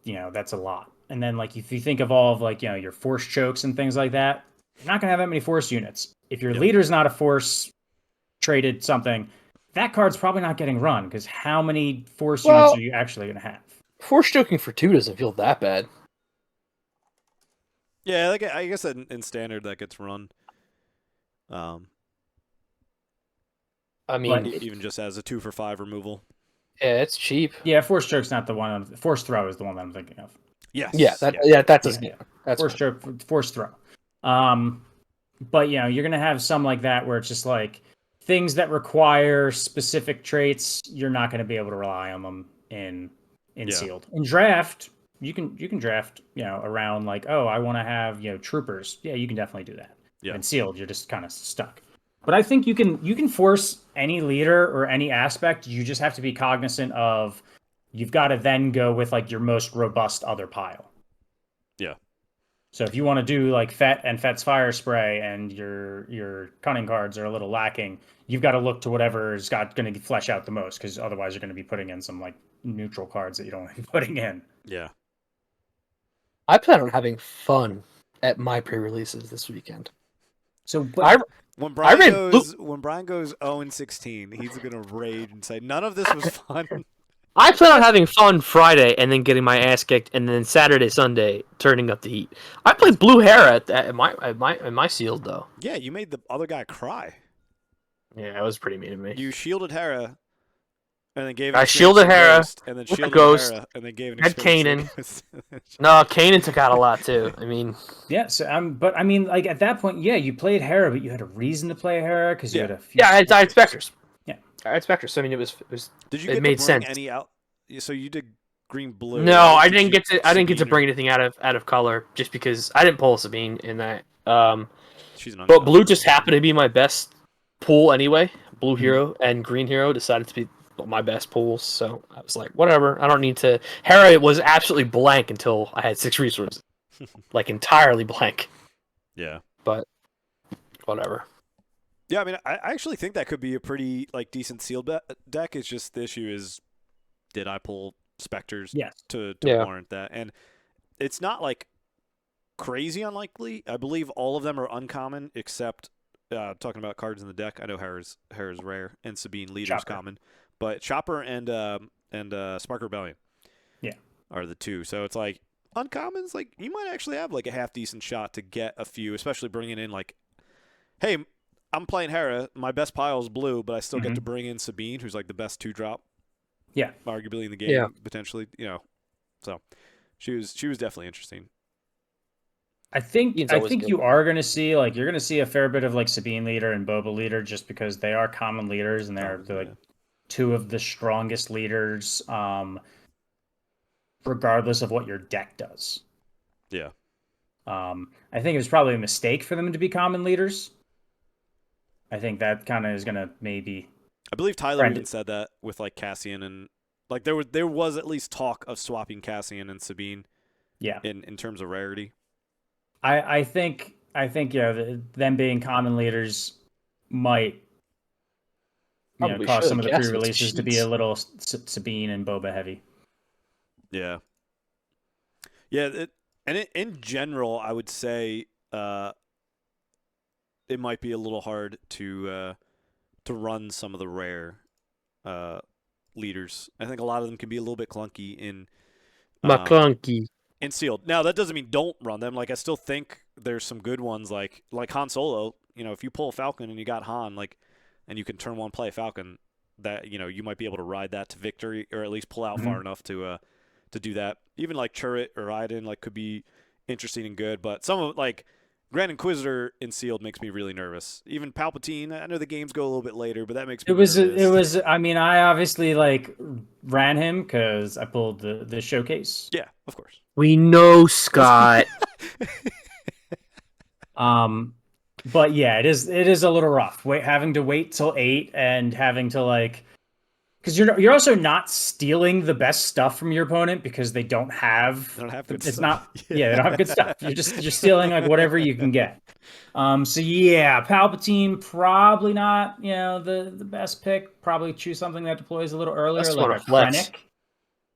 that's a lot. And then, like, if you think of all of, like, your force chokes and things like that, you're not going to have that many force units. If your leader's not a force traded something, that card's probably not getting run, because how many force units are you actually going to have? Force choking for 2 doesn't feel that bad. Yeah, like, I guess in standard that gets run. I mean, even just as a 2 for 5 removal. Yeah, it's cheap. Yeah, force choke's not the one. Force throw is the one that I'm thinking of. Yes. That's force choke, force throw. But you're gonna have some like that where it's just like things that require specific traits. You're not gonna be able to rely on them in sealed. In draft, you can draft around like, oh, I want to have troopers. Yeah, you can definitely do that. Yeah. In sealed, you're just kind of stuck. But I think you can force any leader or any aspect. You just have to be cognizant of you've got to then go with like your most robust other pile. Yeah. So if you want to do like Fett and Fett's Fire Spray and your Cunning cards are a little lacking, you've got to look to whatever's going to flesh out the most, because otherwise you're going to be putting in some like neutral cards that you don't want to be putting in. Yeah. I plan on having fun at my pre-releases this weekend. So when Brian goes 0-16, he's gonna rage and say none of this was fun. I plan on having fun Friday and then getting my ass kicked, and then Saturday, Sunday turning up the heat. I played Blue Hera at my sealed though. Yeah, you made the other guy cry. Yeah, it was pretty mean of me. You shielded Hera, and then gave. I shielded Hera, and then shielded Ghost, Hera, and then gave an had Kanan. No, Kanan took out a lot too. I mean, yeah. So but I mean, like at that point, yeah, you played Hera, but you had a reason to play Hera because you had a few. Yeah, I had Spectres. Yeah, I had Spectres. So I mean, it was. Did you it get made to bring sense. any out? So you did green blue. No, right? I Did didn't you get to. I didn't get to Sabine or- bring anything out of color just because I didn't pull a Sabine in that. She's an But uncommon. blue just happened to be my best pool anyway. Blue Mhm. hero and green hero decided to be my best pools, so I was like, whatever. I don't need to. Hera was absolutely blank until I had 6 resources, like entirely blank. Yeah. But whatever. Yeah, I mean, I actually think that could be a pretty like decent sealed deck. It's just the issue is, did I pull specters Yes. to Yeah. warrant that? And it's not like crazy unlikely. I believe all of them are uncommon except talking about cards in the deck. I know Hera's rare and Sabine Leader's Chopper. common, but Chopper and Spark Rebellion, Yeah. are the two. So it's like uncommons. Like you might actually have like a half decent shot to get a few, especially bringing in like, hey, I'm playing Hera. My best pile is blue, but I still get to bring in Sabine, who's like the best 2-drop, Yeah. arguably in the game, Yeah. potentially. So she was definitely interesting. I think Sabine's I always think good. you are going to see like you're going to see a fair bit of like Sabine leader and Boba leader just because they are common leaders and they're Common, like yeah. two of the strongest leaders, regardless of what your deck does. Yeah. I think it was probably a mistake for them to be common leaders. I think that kind of is going to maybe I believe Tyler Brandon. even said that with like Cassian and like there was at least talk of swapping Cassian and Sabine Yeah. in terms of rarity. I think them being common leaders might Probably cause some should. of the Yes, pre-releases to be a jeez. little Sabine and Boba heavy. Yeah. Yeah, in general, I would say it might be a little hard to run some of the rare leaders. I think a lot of them can be a little bit clunky McClunky. in sealed. Now that doesn't mean don't run them. Like I still think there's some good ones like Han Solo. If you pull a Falcon and you got Han, like, and you can turn one play Falcon, that you might be able to ride that to victory or at least pull out far enough to do that. Even like Chirrut or Iden like could be interesting and good, but some of like Grand Inquisitor in sealed makes me really nervous. Even Palpatine, I know the games go a little bit later, but that makes me nervous. It was. I mean, I obviously like ran him because I pulled the showcase. Yeah, of course. We know, Scott. But yeah, it is a little rough. Having to wait till 8 and having to like, because you're also not stealing the best stuff from your opponent because they don't have. They don't have good It's stuff. not. Yeah, they don't have good stuff. You're stealing like whatever you can get. So yeah, Palpatine probably not, the best pick. Probably choose something that deploys a little earlier, Unless you like wanna a flex. Krennic.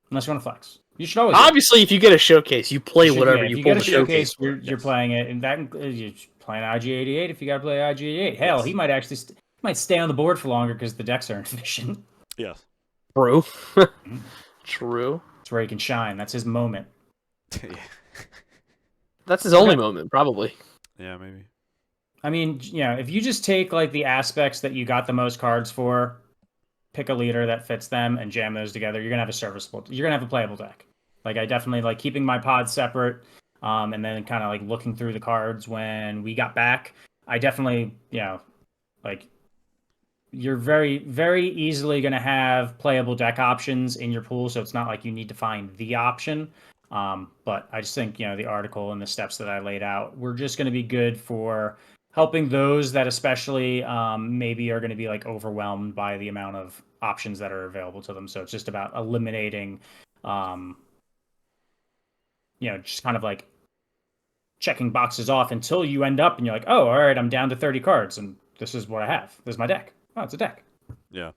Unless you want to flex, you should always. Obviously, if you get a showcase, you play whatever if you you pull get a the showcase. showcase, you're playing it, and that you're playing IG-88 if you got to play IG-88. Hell, Yes. he might actually might stay on the board for longer because the decks are inefficient. Yes. True. True. It's where he can shine. That's his moment. Yeah. That's his only moment, probably. Yeah, maybe. I mean, if you just take like the aspects that you got the most cards for, pick a leader that fits them and jam those together, you're gonna have you're gonna have a playable deck. Like I definitely like keeping my pods separate, and then kind of like looking through the cards when we got back. I definitely, like you're very, very easily gonna have playable deck options in your pool, so it's not like you need to find the option. But I just think, the article and the steps that I laid out were just going to be good for helping those that especially maybe are going to be like overwhelmed by the amount of options that are available to them. So it's just about eliminating, just kind of like checking boxes off until you end up and you're like, oh, all right, I'm down to 30 cards and this is what I have. This is my deck. Oh, it's a deck. Yeah.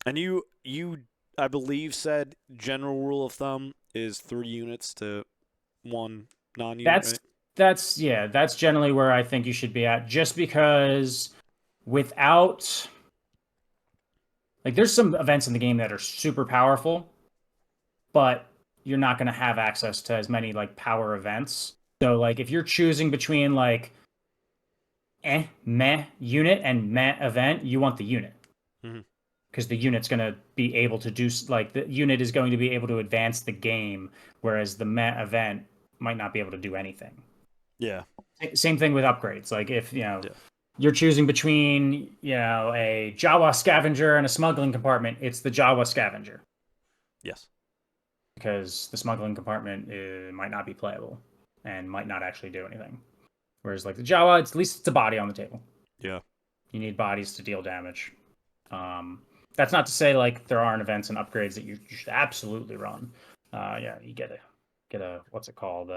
And you I believe said general rule of thumb is 3 units to 1 non-unit. That's generally where I think you should be at, just because without like there's some events in the game that are super powerful, but you're not going to have access to as many like power events. So like if you're choosing between like meh unit and meh event, you want the unit. Because the unit's going to be able to do, like, the unit is going to be able to advance the game, whereas the meh event might not be able to do anything. Yeah. Same thing with upgrades. Like, if, you're choosing between, a Jawa scavenger and a smuggling compartment, it's the Jawa scavenger. Yes. because the smuggling compartment might not be playable and might not actually do anything. Whereas like the Jawa, at least it's a body on the table. Yeah. You need bodies to deal damage. That's not to say like there aren't events and upgrades that you should absolutely run. Yeah, you get a what's it called?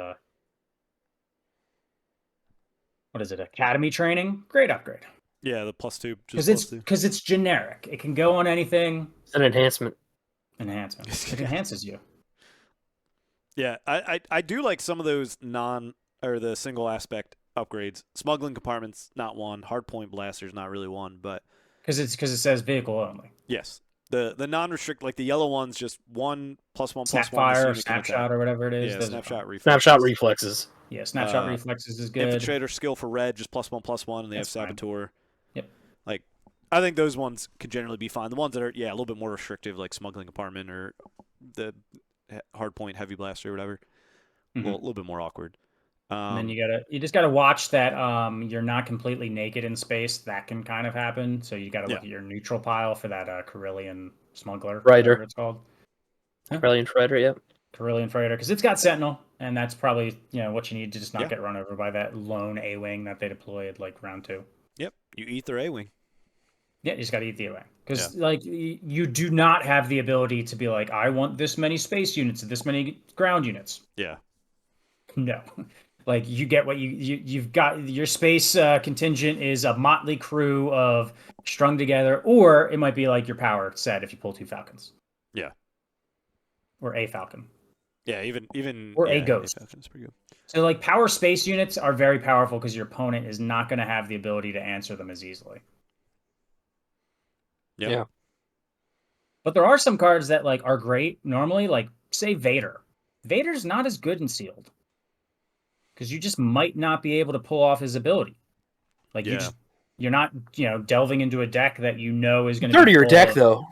What is it? Academy training? Great upgrade. Yeah, the +2. Because it's generic. It can go on anything. It's an enhancement. Enhancement. It enhances you. Yeah, I do like some of those the single aspect upgrades. Smuggling compartments, not one. Hardpoint blasters, not really one, but because it says vehicle only. yes. The non-restrict, like the yellow ones, just 1 +1 +1. Snapfire or snapshot or whatever it is. Yeah, snapshot reflexes. Snapshot reflexes. Yeah, snapshot reflexes is good. Infiltrator skill for red, just +1 +1, and they That's have fine. saboteur. Yep. Like, I think those ones could generally be fine. The ones that are a little bit more restrictive, like smuggling compartment or the hardpoint heavy blaster or whatever, a little bit more awkward. And then you just gotta watch that you're not completely naked in space. That can kind of happen. So you gotta look at your neutral pile for that Carillion smuggler. Freighter. Whatever it's called. Carillion Freighter, yep. Carillion freighter, because it's got Sentinel, and that's probably what you need to just not get run over by that lone A-wing that they deployed like round 2. Yep, you eat their A-wing. Yeah, you just gotta eat the A-wing. Because like you do not have the ability to be like, I want this many space units and this many ground units. Yeah. No. Like you get what you've got. Your space contingent is a motley crew of strung together, or it might be like your power set if you pull 2 Falcons. Yeah. Or a Falcon. Yeah, even or a Ghost. Falcon's pretty good. So like power space units are very powerful because your opponent is not going to have the ability to answer them as easily. Yeah. But there are some cards that like are great normally, like say Vader. Vader's not as good in sealed. Because you just might not be able to pull off his ability. Like you're not, delving into a deck that is going to be your deck though.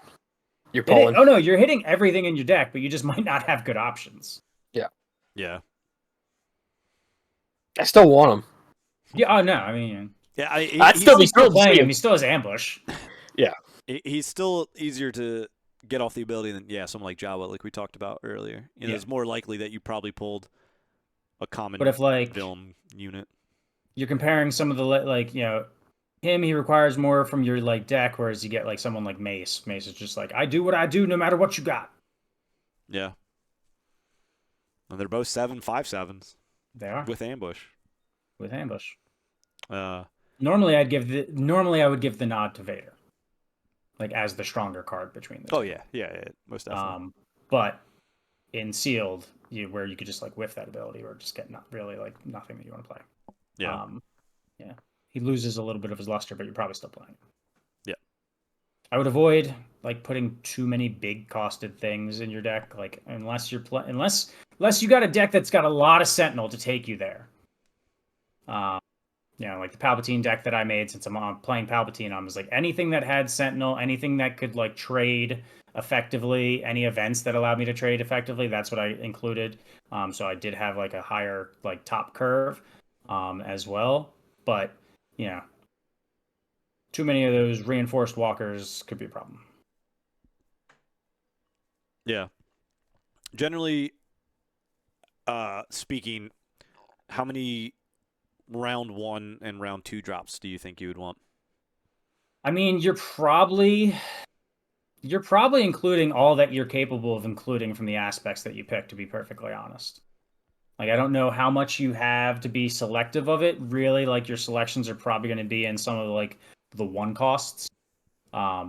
You're pulling. Oh no, you're hitting everything in your deck, but you just might not have good options. Yeah. Yeah. I still want him. Yeah. Oh no, I mean. Yeah, I'd still be playing him. He still has ambush. Yeah. He's still easier to get off the ability than someone like Jawa, like we talked about earlier. It's more likely that you probably pulled a common film unit. You're comparing some of the him, he requires more from your deck, whereas you get like someone like Mace. Mace is just like, I do what I do no matter what you got. Yeah. And they're both 7/5/7s. They are. With ambush. Normally I would give the nod to Vader. Like as the stronger card between the two. Oh yeah, most definitely. But in sealed, where you could just like whiff that ability or just get not really like nothing that you want to play. Yeah. He loses a little bit of his luster, but you're probably still playing. Yeah. I would avoid like putting too many big costed things in your deck, like unless you got a deck that's got a lot of Sentinel to take you there. Like the Palpatine deck that I made, since I'm playing Palpatine, I was like anything that had Sentinel, anything that could like trade effectively, any events that allowed me to trade effectively, that's what I included. So I did have like a higher like top curve as well, but too many of those reinforced walkers could be a problem. Yeah. Generally speaking, how many round 1 and round 2 drops do you think you would want? I mean, you're probably including all that you're capable of including from the aspects that you pick, to be perfectly honest. Like, I don't know how much you have to be selective of it. Really, like, your selections are probably going to be in some of, like, the 1 costs. I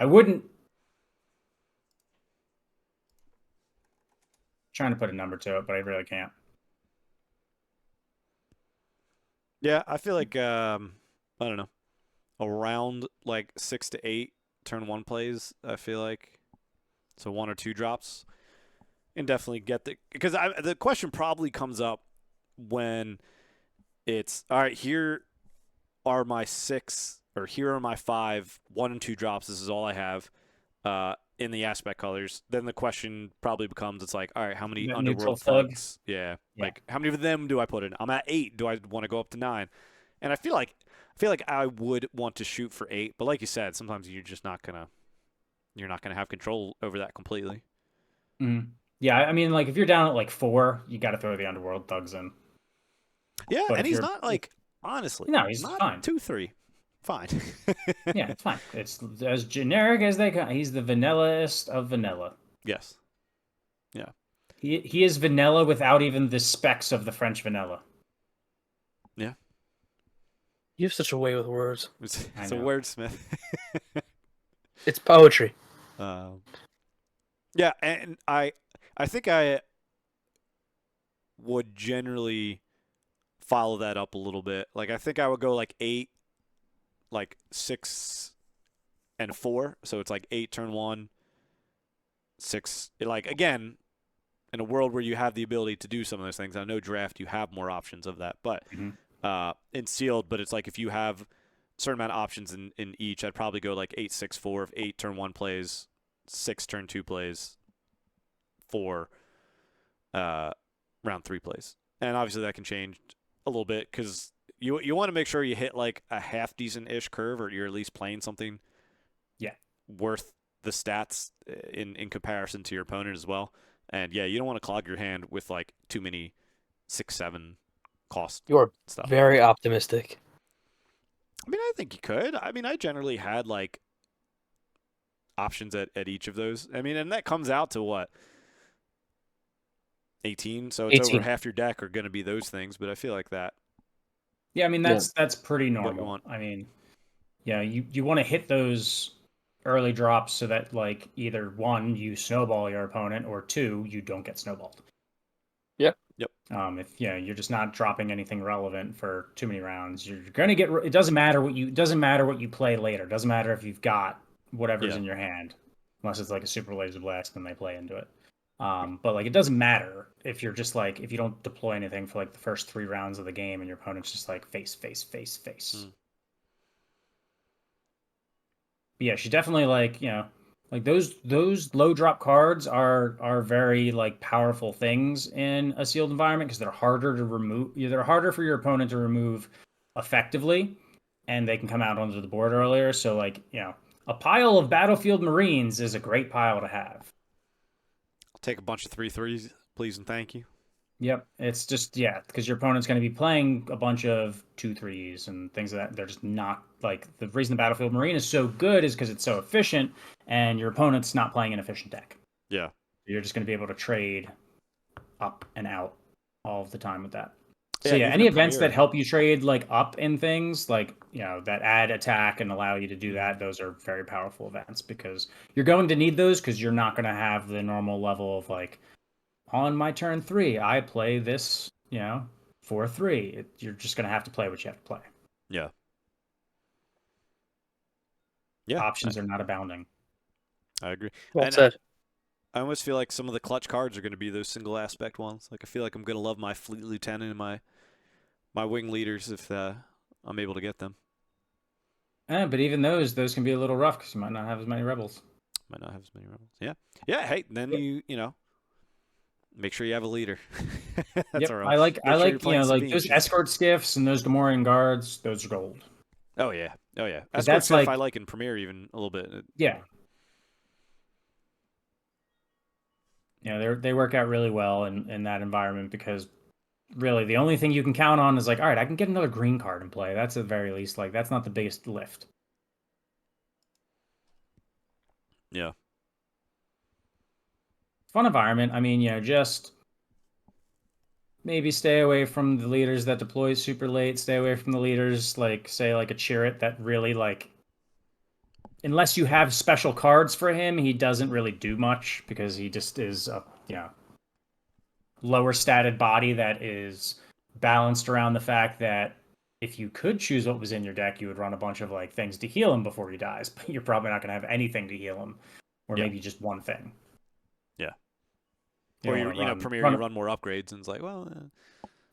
wouldn't... trying to put a number to it, but I really can't. Yeah, I feel like, I don't know, around, like, 6 to 8 turn 1 plays, I feel like. So 1 or 2 drops. And definitely get because the question probably comes up when it's, all right, here are my 6, or here are my 5, 1 and 2 drops. This is all I have in the aspect colors. Then the question probably becomes, it's like, all right, how many Underworld thugs? Yeah. Like, how many of them do I put in? I'm at 8. Do I want to go up to 9? And I feel like I would want to shoot for 8, but like you said, sometimes you're just not gonna have control over that completely. Mm-hmm. Yeah, I mean, like if you're down at like 4, you got to throw the Underworld Thugs in. Yeah, But and if he's you're not like honestly no, he's not fine. 2-3. Fine. Yeah, it's fine. It's as generic as they come. He's the vanillast of vanilla. Yes. Yeah. He is vanilla without even the specs of the French vanilla. Yeah. You have such a way with words. I It's a know. wordsmith. It's poetry. um, yeah, and I think I would generally follow that up a little bit. Like I think I would go like 8, like 6 and 4. So it's like 8 turn 1, 6. Like again, in a world where you have the ability to do some of those things. I know draft you have more options of that, but Mm-hmm. in sealed, but it's like if you have a certain amount of options in each, I'd probably go like 8-6-4 if 8 turn 1 plays, 6 turn 2 plays, 4 round 3 plays. And obviously that can change a little bit because you want to make sure you hit like a half decent ish curve, or you're at least playing something Yeah. worth the stats in comparison to your opponent as well. And yeah, you don't want to clog your hand with like too many 6-7 cost You're stuff. very optimistic. I mean, I think you could. I mean, I generally had like options at each of those. I mean, and that comes out to what? 18. So it's over 18. half your deck are going to be those things, but I feel like that Yeah, I mean that's pretty what you normal. want. I mean, yeah, you want to hit those early drops so that like either one you snowball your opponent or two you don't get snowballed. Yep. Yep. If you're just not dropping anything relevant for too many rounds, you're gonna get. It doesn't matter what you play later. It doesn't matter if you've got whatever's Yeah. in your hand, unless it's like a super laser blast and they play into it. But like it doesn't matter if you're just like if you don't deploy anything for like the first 3 rounds of the game and your opponent's just like face face face face. Mm. But yeah, she definitely like like those low drop cards are very like powerful things in a sealed environment because they're harder to remove. They're harder for your opponent to remove effectively, and they can come out onto the board earlier. So like a pile of Battlefield Marines is a great pile to have. I'll take a bunch of 3/3s, please and thank you. Yep, it's just because your opponent's going to be playing a bunch of 2/3s and things like that. They're just not like the reason the Battlefield Marine is so good is because it's so efficient, and your opponent's not playing an efficient deck. Yeah. You're just going to be able to trade up and out all of the time with that. So Yeah, yeah, even any in events that Premier. help you trade like up in things, like that add attack and allow you to do that, those are very powerful events because you're going to need those because you're not going to have the normal level of like on my turn 3, I play this, 4/3. You're just going to have to play what you have to play. Yeah. Yeah. Options are not abounding. I agree. Well And said. I almost feel like some of the clutch cards are going to be those single aspect ones. Like I feel like I'm going to love my fleet lieutenant and my wing leaders if I'm able to get them. But even those can be a little rough because you might not have as many rebels. Might not have as many rebels. Yeah. Yeah. Hey, then Yep. you make sure you have a leader. That's Yep, our I like make sure you're playing like those Sabines. escort skiffs and those Gamorrean guards. Those are gold. Oh yeah. Oh yeah. 'Cause Escort that's Sif I like like in Premier even a little bit. yeah, they work out really well in that environment because really the only thing you can count on is like, all right, I can get another green card and play. That's at the very least like that's not the biggest lift. Yeah. Fun environment. I mean, just maybe stay away from the leaders that deploy super late. Stay away from the leaders like say like a Chirrut that really like unless you have special cards for him, he doesn't really do much because he just is a lower statted body that is balanced around the fact that if you could choose what was in your deck, you would run a bunch of like things to heal him before he dies, but you're probably not going to have anything to heal him, or Yeah. maybe just one thing. Yeah. You Or don't wanna run, Premier run you run more upgrades and it's like, well,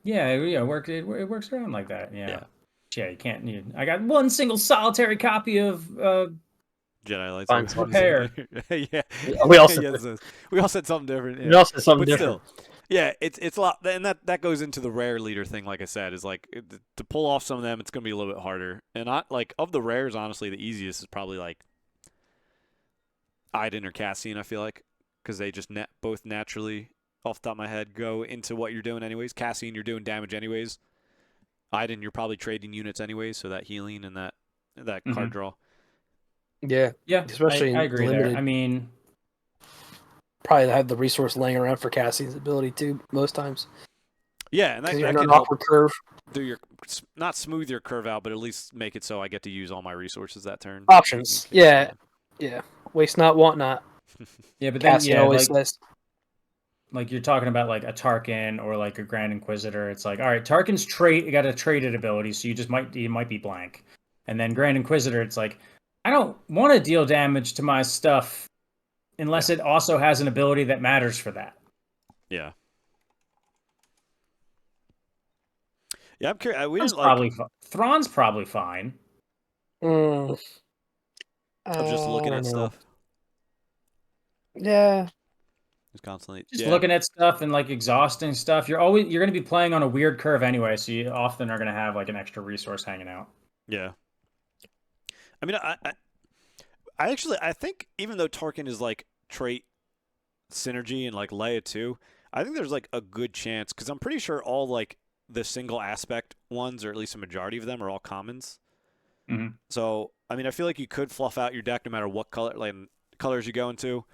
yeah, it works around like that. yeah. Yeah, you can't. I got one single solitary copy of Jedi Fine. lightsabers. Repair. Yeah. We all said, Yes, we all said something different. we Yeah. all said something But different. still, yeah, it's a lot, and that goes into the rare leader thing. Like I said, is like to pull off some of them, it's gonna be a little bit harder. And I like of the rares, honestly, the easiest is probably like Iden or Cassian. I feel like because they just both naturally, off the top of my head, go into what you're doing anyways. Cassian, you're doing damage anyways. Iden, you're probably trading units anyways, so that healing and that card draw. Yeah, Yeah, especially I in agree limited. there. I mean, probably have the resource laying around for Cassian's ability too most times. Yeah, and that You're in can an help awkward curve. do your not smooth your curve out, but at least make it so I get to use all my resources that turn. Options. Yeah. Waste not, want not. yeah, but then Cassian always like says. like you're talking about like a Tarkin or like a Grand Inquisitor. It's like, all right, Tarkin's got a traded ability, so you might be blank. And then Grand Inquisitor, it's like, I don't want to deal damage to my stuff unless it also has an ability that matters for that. Yeah. Yeah, I'm curious. We Thrawn's didn't like. Thrawn's probably fine. Of just looking at stuff. Yeah. Just constantly. Just looking at stuff and like exhausting stuff. You're going to be playing on a weird curve anyway, so you often are going to have like an extra resource hanging out. Yeah. I mean, I think even though Tarkin is like trait synergy and like Leia too, I think there's like a good chance because I'm pretty sure all like the single aspect ones, or at least a majority of them, are all commons. Mm-hmm. So I mean, I feel like you could fluff out your deck no matter what colors you go into.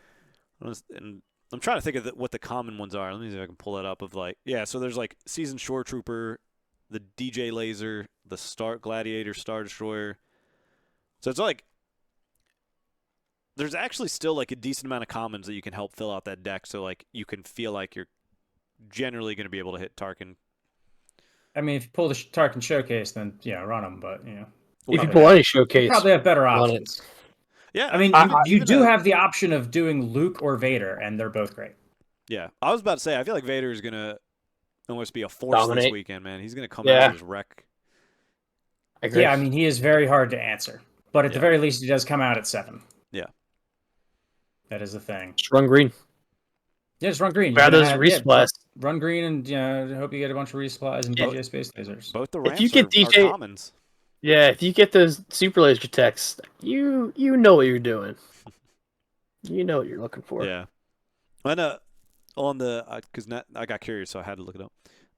And I'm trying to think of what the common ones are. Let me see if I can pull that up. So there's like Seasoned Shore Trooper, the DJ Laser, the Star Gladiator, Star Destroyer. So it's like there's actually still like a decent amount of commons that you can help fill out that deck. So like you can feel like you're generally going to be able to hit Tarkin. I mean, if you pull the Tarkin Showcase, then run them. But if you pull any showcase, you probably have better options. Yeah, I mean, you do have the option of doing Luke or Vader, and they're both great. Yeah, I was about to say, I feel like Vader is gonna almost be a force this weekend, man. He's gonna come out and just wreck. I agree. Yeah, I mean, he is very hard to answer, but at the very least, he does come out at 7. Yeah, that is the thing. Just run green. Yeah, just run green. Grab those resupplies. Run green, and hope you get a bunch of resupplies and DJ Space Lasers. Both the ramps are commons. Yeah, if you get those super laser techs, you know what you're doing. You know what you're looking for. Yeah. And on the because I got curious, so I had to look it up.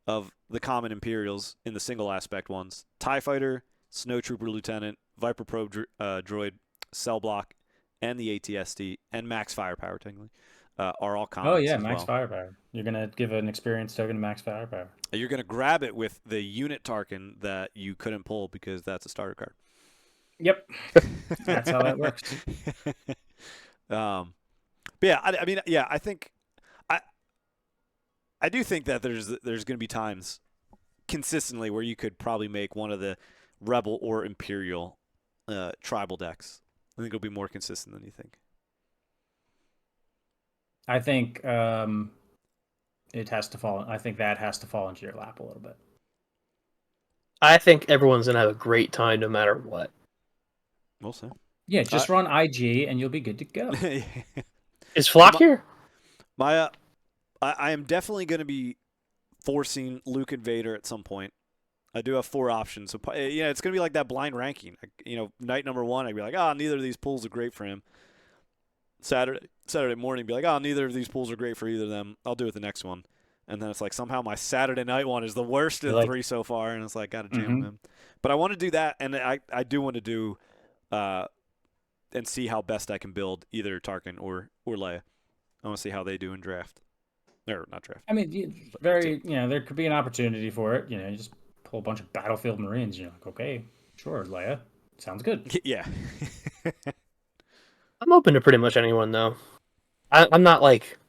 Of the common Imperials in the single aspect ones, TIE Fighter, Snow Trooper Lieutenant, Viper Probe Droid, Cell Block, and the ATST, and Max Firepower technically, are all commons. Oh yeah, Max Firepower. You're gonna give an experience token to Max Firepower. You're gonna grab it with the unit Tarkin that you couldn't pull because that's a starter card. Yep, that's how that works. But yeah, I mean, yeah, I think I do think that there's going to be times consistently where you could probably make one of the Rebel or Imperial tribal decks. I think it'll be more consistent than you think. I think it has to fall. I think that has to fall into your lap a little bit. I think everyone's gonna have a great time no matter what. We'll see. Yeah, just run IG and you'll be good to go. Is Flock here? I am definitely going to be forcing Luke and Vader at some point. I do have 4 options. So, it's going to be like that blind ranking. Night number 1, I'd be like, neither of these pools are great for him. Saturday morning, be like, neither of these pools are great for either of them. I'll do it the next one. And then it's like somehow my Saturday night one is the worst of the 3 so far, and it's like, got to jam him. But I want to do that, and I do want to do and see how best I can build either Tarkin or Leia. I want to see how they do in draft. Or not draft. I mean, there could be an opportunity for it. You just pull a bunch of Battlefield Marines. You're like, okay, sure, Leia. Sounds good. Yeah. I'm open to pretty much anyone, though. I'm not like...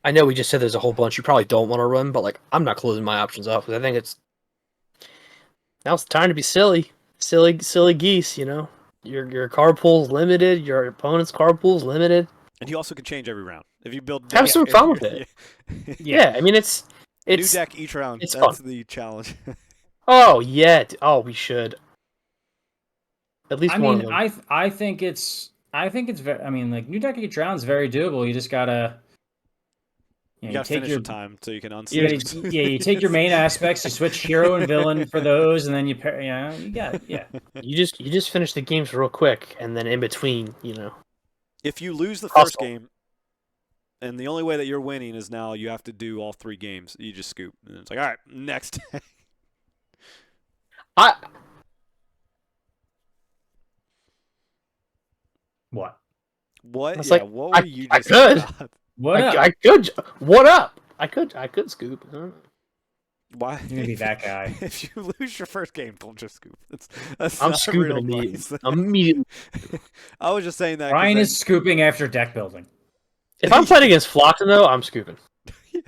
I know we just said there's a whole bunch you probably don't want to run, but like I'm not closing my options off because I think now's the time to be silly geese. Your card pool's limited, your opponent's card pool's limited, and you also can change every round if you build. Have some fun with it. Yeah, I mean it's new deck each round. It's That's fun. The challenge. Oh yeah. Oh, we should. At least one of them. I think it's very. I mean, like new deck each round is very doable. You just gotta. You gotta finish your time so you can unswitch. You take your main aspects, you switch hero and villain for those, and then you pair. You got You just finish the games real quick, and then in between, If you lose the first game, and the only way that you're winning is now you have to do all 3 games. You just scoop, and it's like, all right, next. I What? What? It's Yeah, like, what were you I just could. about? What up? I could. What up? I could scoop. I don't know. Why? You're gonna be that guy. If you lose your first game, don't just scoop. That's I'm not scooping real immediately. advice. Immediately. I was just saying that. 'Cause Ryan then, is scooping after deck building. If I'm playing against Flockton, though, I'm scooping.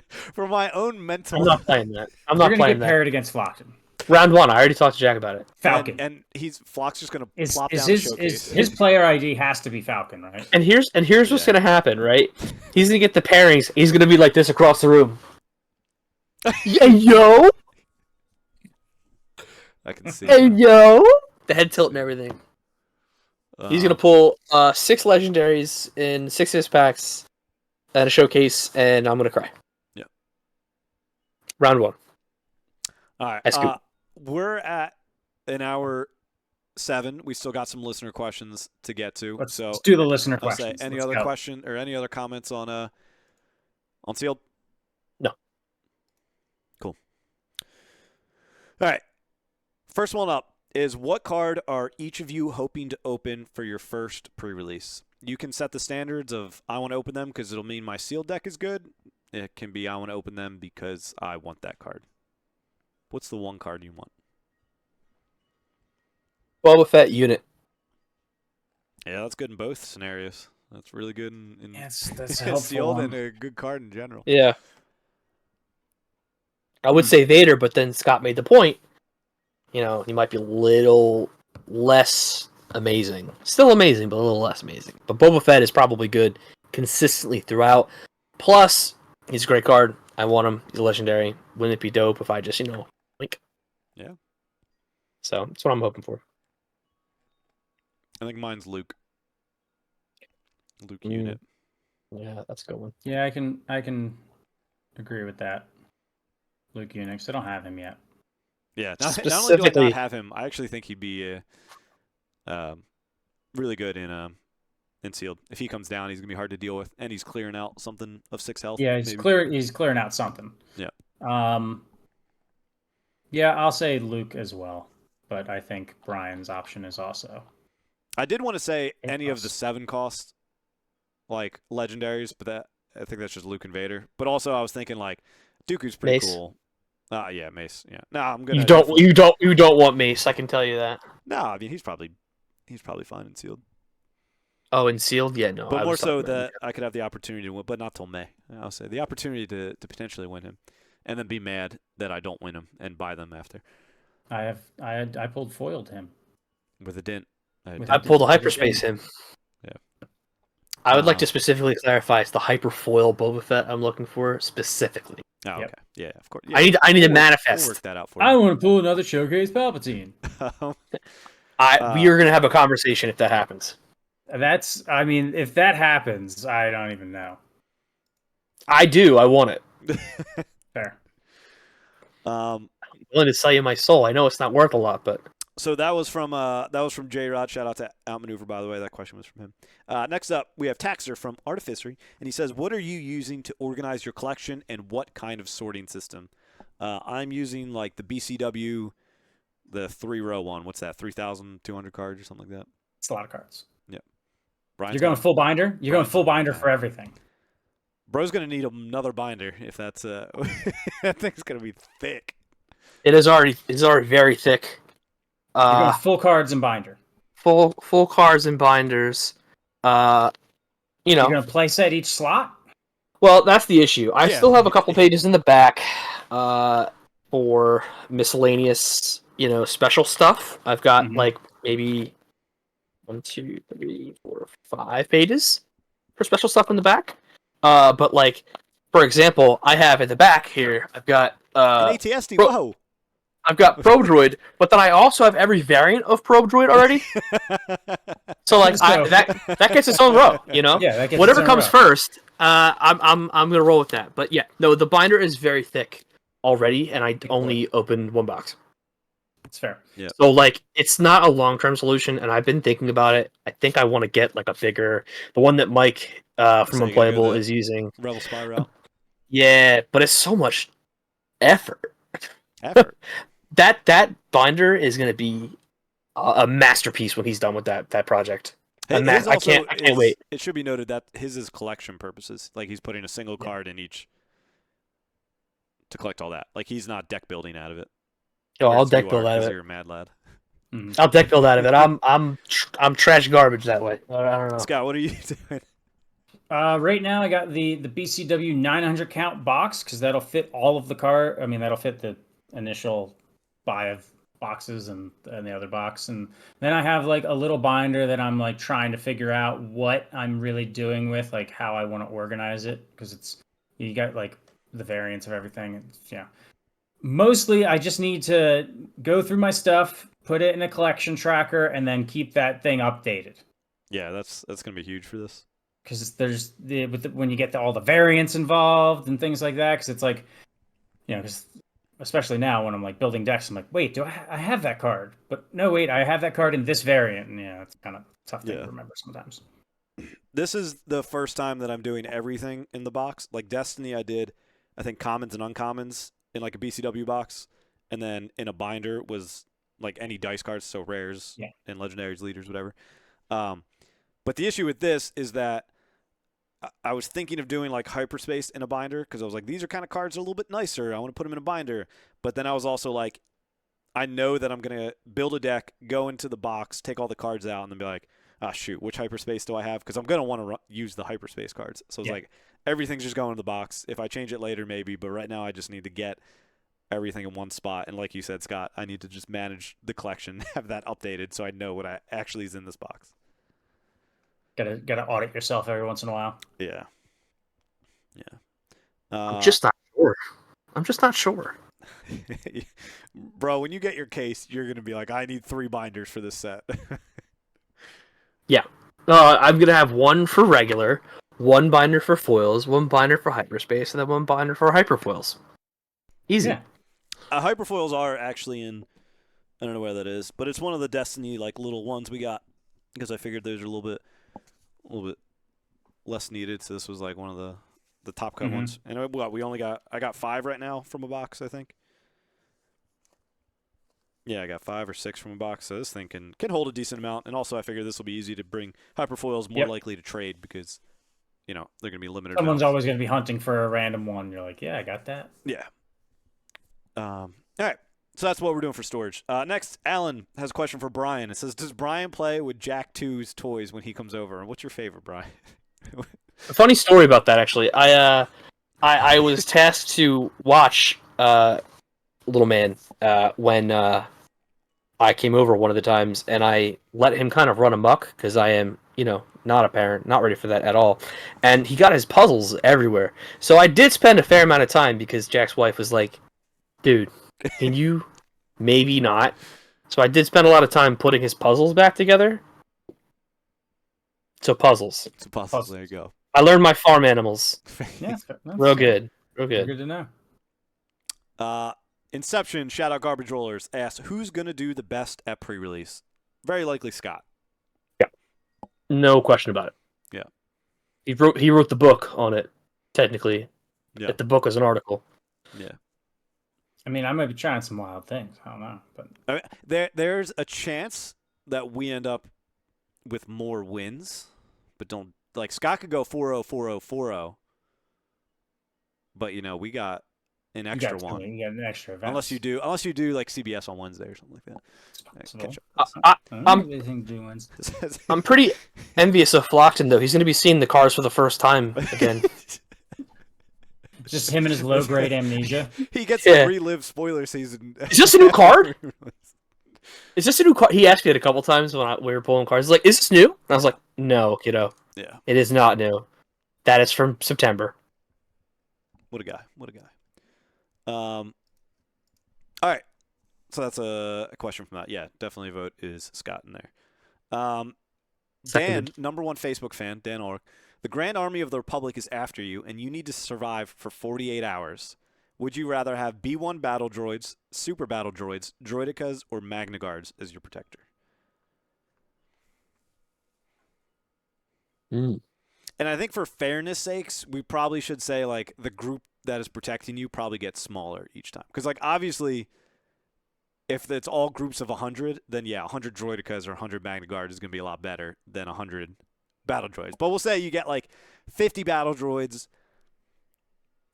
for my own mental. I'm not playing that. I'm You're not gonna playing get that. paired against Flockton. Round 1. I already talked to Jack about it. Falcon. And Flock's just gonna is plop is down his the showcase. his player ID has to be Falcon, right? And here's what's Yeah. gonna happen, right? He's gonna get the pairings. He's gonna be like this across the room. Yeah, yo, I can see. hey, that. yo. The head tilt and everything. He's Um, gonna pull 6 legendaries in 6 disc packs and a showcase, and I'm gonna cry. Yeah. Round 1. All right. I scoop. We're at an hour 7. We still got some listener questions to get to. Let's So do the listener I'll say questions. any Let's other go. question or any other comments on sealed? No. Cool. All right. First one up is what card are each of you hoping to open for your first pre-release? You can set the standards of I want to open them because it'll mean my sealed deck is good. It can be I want to open them because I want that card. What's the one card you want? Boba Fett unit. Yeah, that's good in both scenarios. That's really good in That's a in helpful sealed one. and a good card in general. Yeah. I would say Vader, but then Scott made the point. You know, he might be a little less amazing. Still amazing, but a little less amazing. But Boba Fett is probably good consistently throughout. Plus, he's a great card. I want him. He's legendary. Wouldn't it be dope if I just, link? Yeah. So that's what I'm hoping for. I think mine's Luke. Luke Mm. unit. Yeah, that's a good one. Yeah, I can agree with that. Luke Unix. I don't have him yet. Yeah. Not only do I Specifically- not have him, I actually think he'd be really good in sealed. If he comes down, he's gonna be hard to deal with, and he's clearing out something of 6 health. Yeah, maybe. he's clearing out something. Yeah. Yeah, I'll say Luke as well, but I think Brian's option is also. I did want to say any of the cost. 7 cost like legendaries, but I think that's just Luke and Vader. But also I was thinking like Dooku's pretty Mace. cool. Yeah, Mace. Yeah. No, I'm gonna. You don't want Mace. I can tell you that. No, I mean he's probably fine in sealed. Oh, and sealed? Yeah, no. But I more was so talking about- that I could have the opportunity to win, but not till May. I'll say the opportunity to potentially win him, and then be mad that I don't win him and buy them after I pulled foiled him. with a dent. I pulled a hyperspace him. Yeah. I would like to specifically clarify it's the hyperfoil Boba Fett I'm looking for specifically. Oh, okay. Yep. Yeah, of course. I need to We'll manifest. work that out for I you. want to pull another Showcase Palpatine. We are gonna have a conversation if that happens. I mean, if that happens, I don't even know. I do. I want it. Fair. I'm willing to sell you my soul. I know it's not worth a lot, but So that was from J Rod. Shout out to Outmaneuver, by the way. That question was from him. Next up, we have Taxer from Artificery, and he says, "What are you using to organize your collection, and what kind of sorting system?" I'm using like the BCW, the 3-row one. What's that? 3,200 cards or something like that. It's a lot of cards. Brian's You're going got- full binder? You're going Brian's full got binder that. for everything. Bro's gonna need another binder if that's that thing's gonna be thick. it's already very thick. You're going full cards and binder. Full cards and binders. You're going to play set each slot? Well, that's the issue. I Yeah. still have a couple pages in the back for miscellaneous, special stuff. I've got Mhm. like maybe 1, 2, 3, 4, 5 pages for special stuff in the back. But like, for example, I have in the back here, I've got An ATSD. Bro- Whoa. I've got Probe Droid, but then I also have every variant of Probe Droid already. So like So- that gets its own row, Yeah, that gets Whatever its own comes row. first, I'm gonna roll with that. But yeah, no, the binder is very thick already, and I only opened one box. It's fair. Yeah. So like it's not a long-term solution, and I've been thinking about it. I think I want to get like a bigger, the one that Mike from So you gotta go Unplayable the is using. Rebel Spy route. Yeah, but it's so much effort. Effort. That binder is going to be a masterpiece when he's done with that project. His I also can't wait. It should be noted that his is collection purposes. Like he's putting a single card in each to collect all that. Like he's not deck building out of it. Oh, I'll Whereas deck you build are, out of 'cause it. you're a mad lad. I'll deck build out of it. I'm trash garbage that way. I don't know. Scott, what are you doing? Right now, I got the BCW 900 count box because that'll fit all of the car. I mean, that'll fit the initial buy of boxes and the other box, and then I have like a little binder that I'm like trying to figure out what I'm really doing with, like how I want to organize it, because it's you got like the variants of everything. Yeah, mostly I just need to go through my stuff, put it in a collection tracker, and then keep that thing updated. Yeah, that's gonna be huge for this. Because there's when you get all the variants involved and things like that, because it's like, because especially now when I'm like building decks, I'm like, wait, do I have that card? But no, wait, I have that card in this variant, and it's kind of a tough thing to remember sometimes. This is the first time that I'm doing everything in the box. Like Destiny, I did, I think commons and uncommons in like a BCW box, and then in a binder was like any dice cards, so rares and legendaries, leaders, whatever. But the issue with this is that I was thinking of doing like hyperspace in a binder because I was like, these are kind of cards that are a little bit nicer. I want to put them in a binder. But then I was also like, I know that I'm going to build a deck, go into the box, take all the cards out, and then be like, ah, shoot, which hyperspace do I have? Because I'm going to want to use the hyperspace cards. So it's like, everything's just going in the box. If I change it later, maybe. But right now, I just need to get everything in one spot. And like you said, Scott, I need to just manage the collection, have that updated so I know what actually is in this box. Gotta audit yourself every once in a while. Yeah. I'm just not sure. I'm just not sure. Bro, when you get your case, you're gonna be like, I need 3 binders for this set. Yeah. I'm gonna have one for regular, one binder for foils, one binder for hyperspace, and then one binder for hyperfoils. Easy. Yeah. Hyperfoils are actually in. I don't know where that is, but it's one of the Destiny like little ones we got because I figured those are a little bit less needed. So this was like one of the top cut ones. And I got 5 right now from a box, I think. Yeah, I got 5 or 6 from a box. So this thing can hold a decent amount. And also I figure this will be easy to bring. Hyperfoils more likely to trade because they're gonna be limited. Someone's always gonna be hunting for a random one. You're like, yeah, I got that. Yeah. All right. So that's what we're doing for storage. Next, Alan has a question for Brian. It says, does Brian play with Jack 2's toys when he comes over? And what's your favorite, Brian? A funny story about that, actually. I was tasked to watch Little Man when I came over one of the times, and I let him kind of run amok because I am, not a parent, not ready for that at all. And he got his puzzles everywhere. So I did spend a fair amount of time because Jack's wife was like, dude, can you maybe not? So I did spend a lot of time putting his puzzles back together. So puzzles. There you go. I learned my farm animals. Yeah, Real good. Good to know. Inception, shout out Garbage Rollers, asks, who's going to do the best at pre-release? Very likely Scott. Yeah. No question about it. Yeah. He wrote the book on it, technically. Yeah. The book was an article. Yeah. I mean, I might be trying some wild things. I don't know. But there's a chance that we end up with more wins, but don't like Scott could go 4-0, 4-0, 4-0. But we got an extra one. You got an extra event. Unless you do like CBS on Wednesday or something like that. I'm pretty envious of Flockton though. He's going to be seeing the cars for the first time again. Just him and his low-grade amnesia. He gets to relive spoiler season. Is this a new card? Is this a new card? He asked me it a couple times when we were pulling cards. He's like, is this new? And I was like, no, kiddo. Yeah. It is not new. That is from September. What a guy. All right. So that's a question from that. Yeah, definitely vote is Scott in there. Dan, number 1 Facebook fan, Dan Ork. The Grand Army of the Republic is after you, and you need to survive for 48 hours. Would you rather have B1 battle droids, super battle droids, droidicas, or magna guards as your protector? Mm. And I think for fairness sakes, we probably should say like the group that is protecting you probably gets smaller each time. Because like obviously, if it's all groups of 100, then yeah, 100 droidicas or 100 magna guards is going to be a lot better than 100 battle droids. But we'll say you get like 50 battle droids,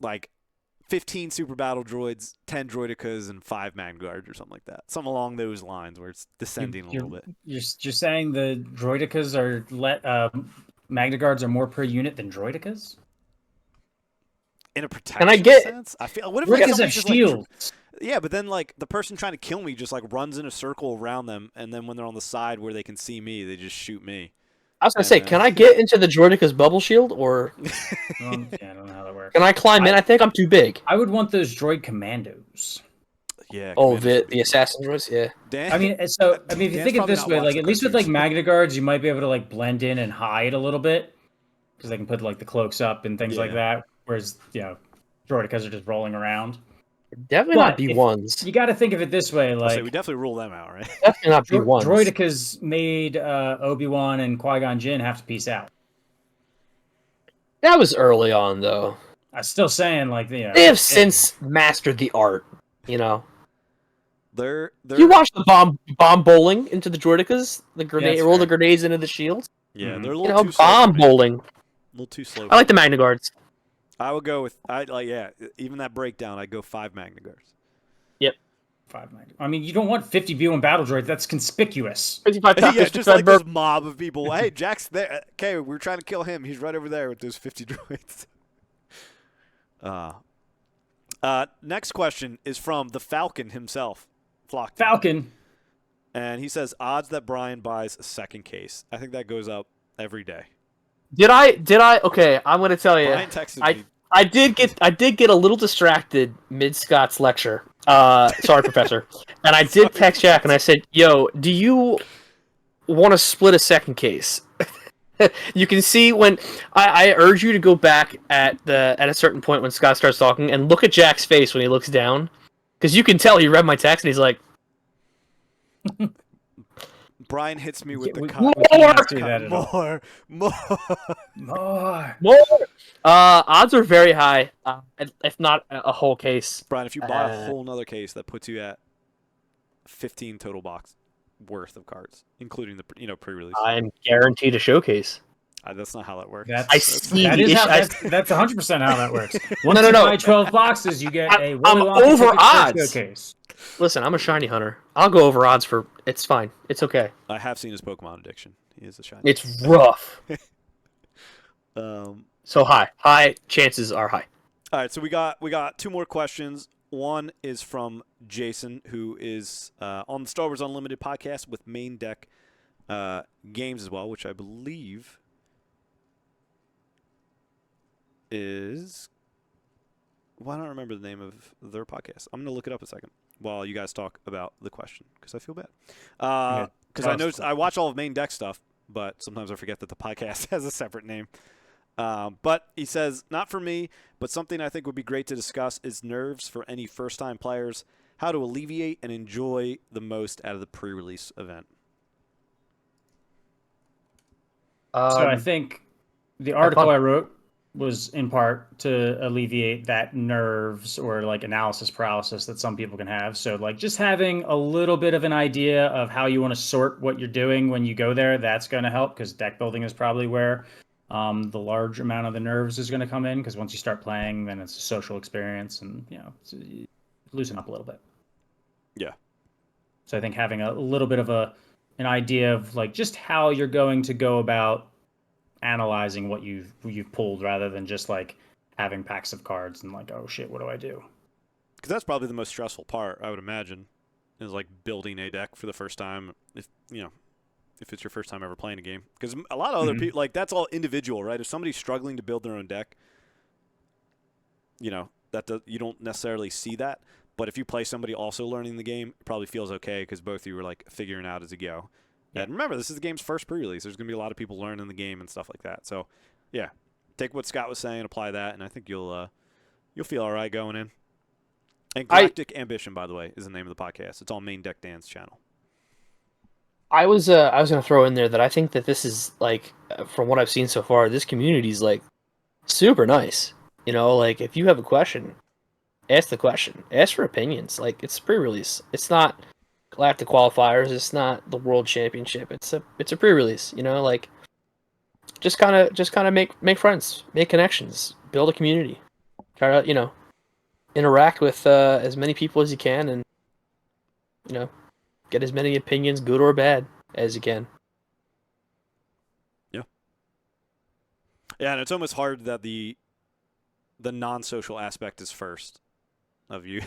like 15 super battle droids, 10 droidicas, and 5 magna guards or something like that. Something along those lines where it's descending a little bit. You're saying the droidicas are magna guards are more per unit than droidicas? In a Can I protection get sense, I feel. What if like Droidicas have somebody's just like, shields. yeah, but then like the person trying to kill me just like runs in a circle around them, and then when they're on the side where they can see me, they just shoot me. I was gonna say, can I get into the Droidica's bubble shield, or Yeah, I don't know how that works. can I climb in? I think I'm too big. I would want those droid commandos. Yeah. Oh, Commanders would be the cool. assassin droids, yeah. Dan, I mean, if you Dan's think of it probably this not way, watched like the at least with like cartoons. magna guards, you might be able to like blend in and hide a little bit because they can put like the cloaks up and things like Yeah. that. Whereas droidicas are just rolling around. Definitely not But if- B1s. You got to think of it this way, I'll say like we definitely rule them out, right? Definitely not B1s. droidicas made Obi-Wan and Qui-Gon Jinn have to peace out. That was early on, though. I'm still saying like They have since mastered the art. They're You watch the bomb bowling into the Droidicas, the grenade, that's roll the fair. grenades into the shields. yeah, Mhm. they're a You little know, too slow. bomb for me. bowling. A little too slow. I like for the me. Magna Guards. I would go with even that breakdown. I'd go 5 magna guards. 590. I mean, you don't want 50 B1 battle droids. That's conspicuous. 55 Yeah, Packers, just 55 like Burp. this mob of people. Hey, Jack's there. Okay, we're trying to kill him. He's right over there with those 50 droids. Next question is from the Falcon himself, Flock. Falcon. And he says, odds that Brian buys a second case. I think that goes up every day. Did I? Okay, I'm gonna tell you. Brian texted me. I did get a little distracted mid Scott's lecture. Sorry, Professor. And I did text Jack and I said, "Yo, do you want to split a second case?" You can see when I urge you to go back at a certain point when Scott starts talking and look at Jack's face when he looks down, because you can tell he read my text and he's like, Brian hits me with We the cannot do that at all. more. More. "More." Odds are very high, if not a whole case. Brian, if you buy a whole nother case, that puts you at 15 total box worth of cards, including the pre-release. I'm guaranteed a showcase. That's not how that works. I see That the is issue. how, that's 100% how that works. Once No. you buy 12 boxes, you get a I'm Willy Wonka over ticket to odds. showcase. Listen, I'm a shiny hunter. I'll go over odds for. It's fine. It's okay. I have seen his Pokemon addiction. He is a shiny. It's rough. All So high chances are high. right, so we got 2 more questions. One is from Jason, who is on the Star Wars Unlimited podcast with Main Deck Games as well, which I believe is. Well, I don't remember the name of their podcast. I'm going to look it up a second while you guys talk about the question because I feel bad. Because I noticed I watch all of Main Deck stuff, but sometimes I forget that the podcast has a separate name. But he says, not for me, but something I think would be great to discuss is nerves for any first-time players, how to alleviate and enjoy the most out of the pre-release event. So I think the article I wrote was in part to alleviate that nerves or like analysis paralysis that some people can have. So like just having a little bit of an idea of how you want to sort what you're doing when you go there, that's going to help because deck building is probably where the large amount of the nerves is going to come in because once you start playing, then it's a social experience and you loosen up a little bit. Yeah. So I think having a little bit of an idea of like just how you're going to go about analyzing what you've pulled rather than just like having packs of cards and like, oh shit, what do I do? Because that's probably the most stressful part, I would imagine, is like building a deck for the first time. If it's your first time ever playing a game, because a lot of other people, like, that's all individual, right? If somebody's struggling to build their own deck, you don't necessarily see that. But if you play somebody also learning the game, it probably feels okay because both of you are like figuring out as you go. Yeah. And remember, this is the game's first pre-release. There's going to be a lot of people learning the game and stuff like that. So, yeah, take what Scott was saying, apply that, and I think you'll feel all right going in. And Galactic Ambition, by the way, is the name of the podcast. It's on Main Deck Dan's channel. I was gonna throw in there that I think that this is like, from what I've seen so far, this community is like super nice. You know, like if you have a question, ask the question. Ask for opinions. Like it's pre-release. It's not Galactic Qualifiers. It's not the World Championship. It's a pre-release. You know, like just kind of make friends, make connections, build a community. Try to interact with as many people as you can, and get as many opinions, good or bad, as you can. Yeah. Yeah, and it's almost hard that the non-social aspect is first of you.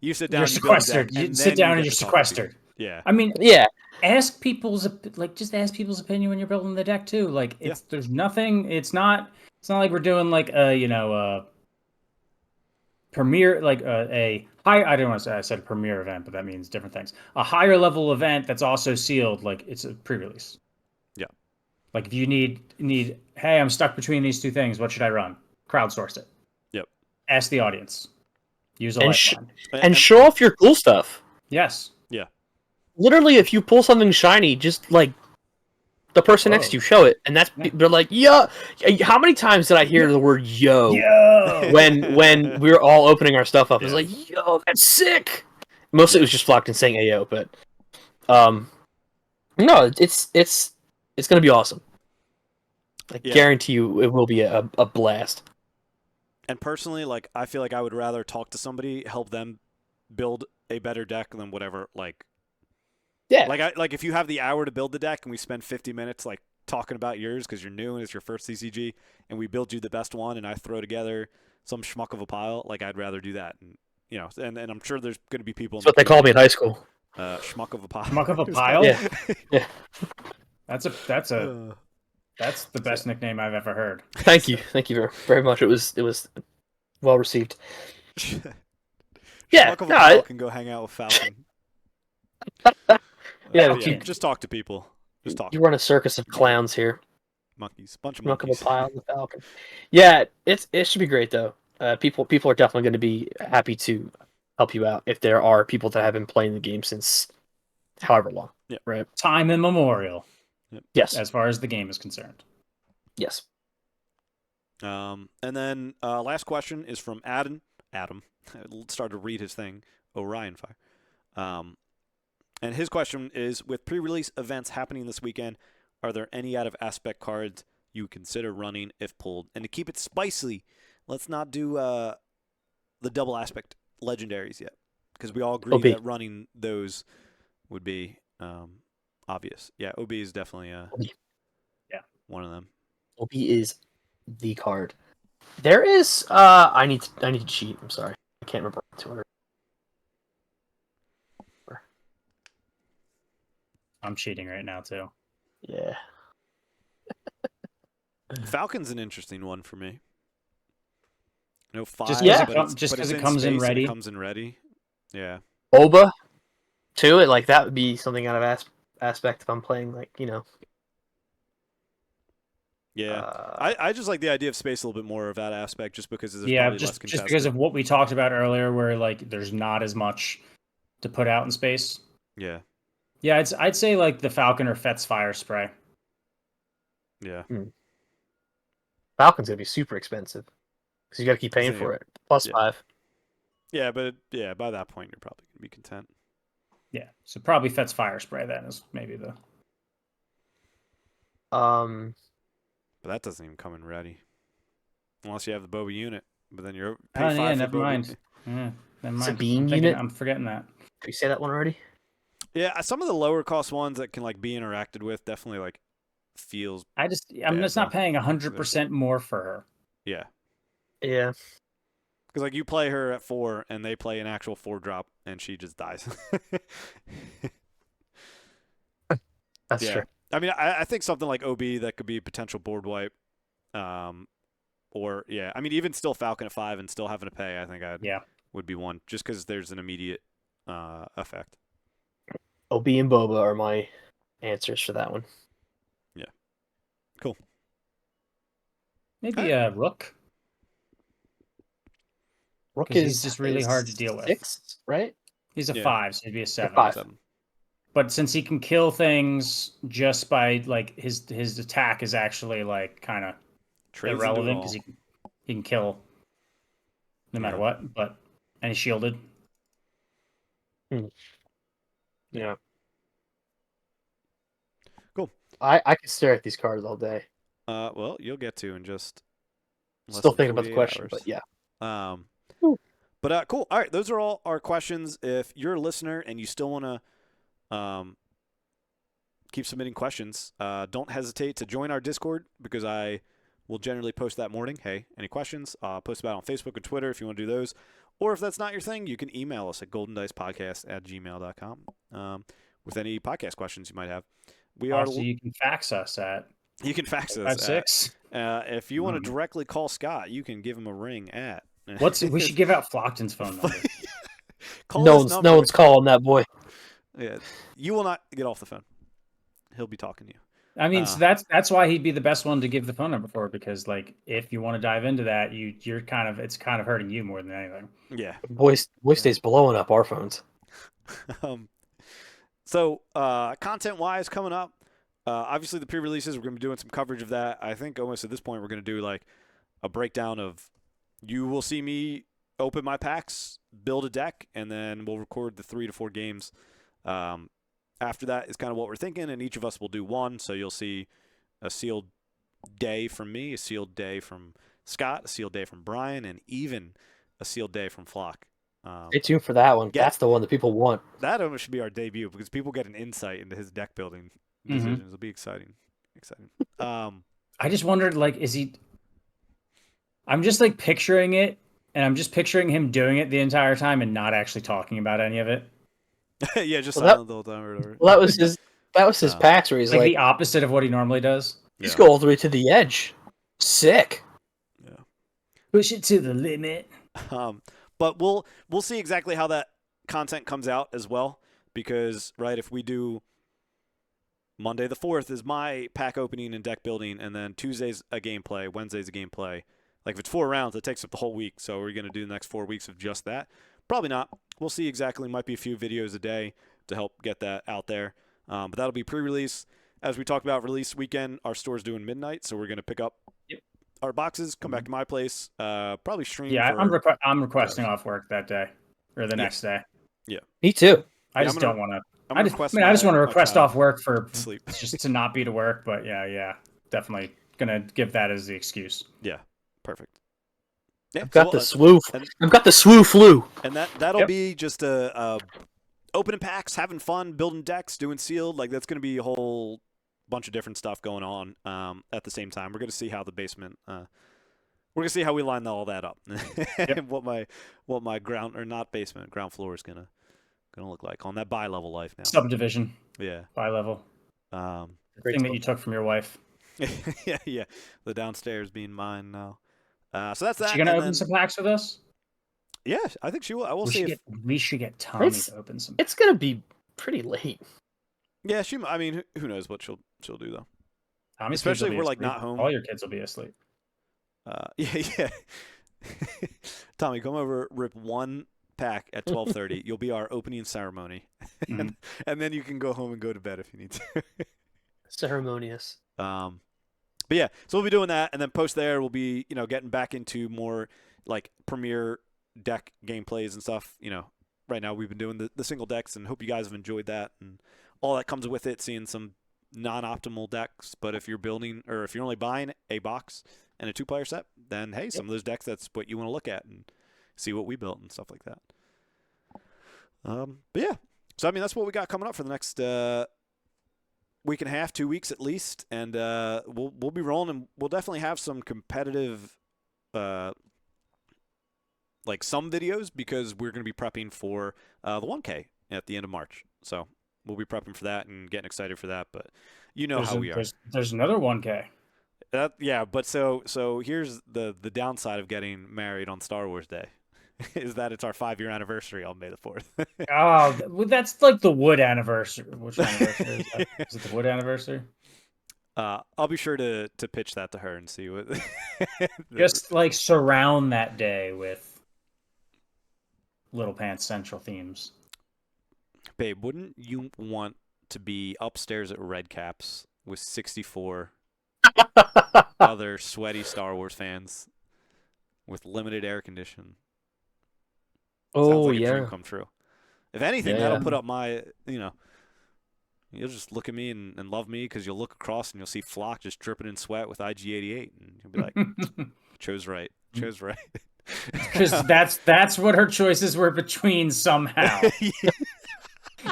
You sit down, you're sequestered. You sit down and you're sequestered. Yeah. I mean, yeah. Ask people's opinion when you're building the deck too. Like there's nothing. It's not like we're doing like a premier, like a high. I don't want to say I said a premier event, but that means different things. A higher level event that's also sealed. Like it's a pre-release. Yeah. Like if you need, hey, I'm stuck between these two things. What should I run? Crowdsource it. Yep. Ask the audience. Use a And lifeline. and show off your cool stuff. Yes. Yeah. Literally, if you pull something shiny, just like the person next to you, show it, and they're like, "Yo!" How many times did I hear the word "yo"? When we were all opening our stuff up, it was like, "Yo, that's sick." Mostly, it was just Flockton saying "Ayo," but no, it's gonna be awesome. I guarantee you, it will be a blast. And personally, like I feel like I would rather talk to somebody, help them build a better deck than whatever. Yeah. Like if you have the hour to build the deck and we spend 50 minutes like talking about yours because you're new and it's your first CCG, and we build you the best one, and I throw together some schmuck of a pile, like I'd rather do that. And and I'm sure there's going to be people. That's what they called me in high school. Schmuck of a pile. Schmuck of a pile. Yeah. That's the best nickname I've ever heard. Thank you very, very much. It was well received. Schmuck of a pile can go hang out with Falcon. Just talk to people. Just talk. You run a circus of clowns here. Monkeys, bunch of Schmuck monkeys. of a pile, the Falcon. Yeah, it should be great though. People are definitely going to be happy to help you out if there are people that have been playing the game since however long. Yeah. Right. Time immemorial. Yep. Yes. As far as the game is concerned. Yes. And then last question is from Adam. Started to read his thing. Orion Fire. And his question is: with pre-release events happening this weekend, are there any out of aspect cards you consider running if pulled? And to keep it spicy, let's not do the double aspect legendaries yet, because we all agree that running those would be obvious. Yeah, OB is definitely one of them. OB is the card. There is I need to cheat. I'm sorry, I can't remember to order. I'm cheating right now too. Yeah. Falcon's an interesting one for me. No 5, just because it comes in ready. It comes in ready. Yeah. Boba, too. That would be something out of aspect if I'm playing Yeah, I just like the idea of space a little bit more of that aspect, just because there's probably less contested. Just because of what we talked about earlier, where there's not as much to put out in space. Yeah. Yeah, I'd say the Falcon or Fett's Fire Spray. Yeah. Falcon's gonna be super expensive because you got to keep paying for it. Plus 5. Yeah, but by that point you're probably gonna be content. Yeah, so probably Fett's Fire Spray then is maybe the. But that doesn't even come in ready, unless you have the Boba unit. But then you're paying 5 for never Boba. Mind. Yeah, never mind. It's a beam unit. I'm forgetting that. Did you say that one already? Yeah, some of the lower cost ones that can be interacted with definitely feels. I'm just not paying 100% more for her. Yeah. Yeah. Because you play her at 4 and they play an actual 4-drop and she just dies. That's true. I mean, I think something like OB that could be a potential board wipe. Or I mean, even still Falcon at 5 and still having to pay, I think would be one, just because there's an immediate effect. OB and Boba are my answers for that one. Yeah. Cool. Maybe a Rook. Rook because he's is just really hard to deal with. 6, right? He's a Yeah. 5, so he'd be a 7. 5. 7. But since he can kill things just by like his attack is actually like kind of Trades into it irrelevant all. because he can kill no matter what. But and he's shielded. Yeah. Cool. I could stare at these cards all day. Well, you'll get to in just less Still than thinking about the 48 question, hours. but yeah. But cool. All right, those are all our questions. If you're a listener and you still want to keep submitting questions, don't hesitate to join our Discord because I will generally post that morning. Hey, any questions? Post about it on Facebook and Twitter if you want to do those. Or if that's not your thing, you can email us at goldendicepodcast@gmail.com with any podcast questions you might have. Also, you can fax us at. You can fax us 56. if you want to directly call Scott, you can give him a ring at. We should give out Flockton's phone number. No one's calling that boy. Yeah, you will not get off the phone. He'll be talking to you. I mean, so that's why he'd be the best one to give the phone number for, because like if you want to dive into that, it's kind of hurting you more than anything. Yeah. Voice stays blowing up our phones. So content wise coming up, obviously the pre-releases, we're going to be doing some coverage of that. I think almost at this point we're going to do like a breakdown of, you will see me open my packs, build a deck, and then we'll record the 3 to 4 games. After that is kind of what we're thinking, and each of us will do one. So you'll see a sealed day from me, a sealed day from Scott, a sealed day from Brian, and even a sealed day from Flock. Stay tuned for that one. Yeah. That's the one that people want. That almost should be our debut because people get an insight into his deck building decisions. It'll be exciting. I just wondered, like, is he? I'm just like picturing it, and I'm just picturing him doing it the entire time and not actually talking about any of it. Yeah, just silent the whole time or whatever. Well, that was his packs where he's like like the opposite of what he normally does. Just go all the way to the edge. Sick. Yeah. Push it to the limit. But we'll see exactly how that content comes out as well, because right, if we do Monday the 4th is my pack opening and deck building, and then Tuesday's a gameplay, Wednesday's a gameplay. Like if it's 4 rounds, it takes up the whole week. So we're going to do the next 4 weeks of just that? Probably not. We'll see exactly. Might be a few videos a day to help get that out there. But that'll be pre-release. As we talked about, release weekend, our store's doing midnight, so we're going to pick up our boxes, come back to my place, probably stream. Yeah, I'm requesting off work that day or the next day. Yeah, me too. I just don't want to. I just want to request off work for sleep, just to not be to work. But yeah, definitely gonna give that as the excuse. Yeah, perfect. Yeah, I've got the swoo. I've got the swoo flu. And that'll be just opening packs, having fun, building decks, doing sealed. Like that's gonna be a whole bunch of different stuff going on at the same time. We're gonna see how the basement. We're gonna see how we line all that up, and what my ground floor is gonna look like on that bi-level life now. Subdivision. Yeah. Bi-level. Thing that you took from your wife. yeah. The downstairs being mine now. So that's that. Is she gonna open some packs with us? Yeah, I think she will. I will see. We should get Tommy to open some. It's gonna be pretty late. Yeah, she. I mean, who knows what she'll do though. Tommy's especially if we're asleep. like not home. All your kids will be asleep. Yeah. Tommy, come over, rip one pack at 12:30. You'll be our opening ceremony, and then you can go home and go to bed if you need to. Ceremonious. But yeah, so we'll be doing that, and then post there we'll be getting back into more like premier deck gameplays and stuff. Right now we've been doing the single decks, and hope you guys have enjoyed that and all that comes with it. Seeing some non-optimal decks, but if you're building or if you're only buying a box and a 2-player set, then hey, some of those decks, that's what you want to look at and see what we built and stuff like that. But yeah, so I mean that's what we got coming up for the next week and a half, 2 weeks at least, and we'll be rolling, and we'll definitely have some competitive like some videos because we're going to be prepping for the 1K at the end of March. So we'll be prepping for that and getting excited for that. But how we are. There's another 1K. Yeah, but so here's the downside of getting married on Star Wars Day. Is that it's our 5-year anniversary on May the 4th. Oh, that's like the Wood anniversary. Which anniversary is that? Is it the Wood anniversary? I'll be sure to pitch that to her and see what. Just like surround that day with Little Pants Central themes. Babe, wouldn't you want to be upstairs at Red Caps with 64 other sweaty Star Wars fans with limited air conditioning? Sounds Oh like a dream yeah. come true. If anything, Yeah, that'll yeah. put up my, you'll just look at me and love me because you'll look across and you'll see Flock just dripping in sweat with IG-88, and you'll be like, chose right, chose right. Because that's what her choices were between somehow.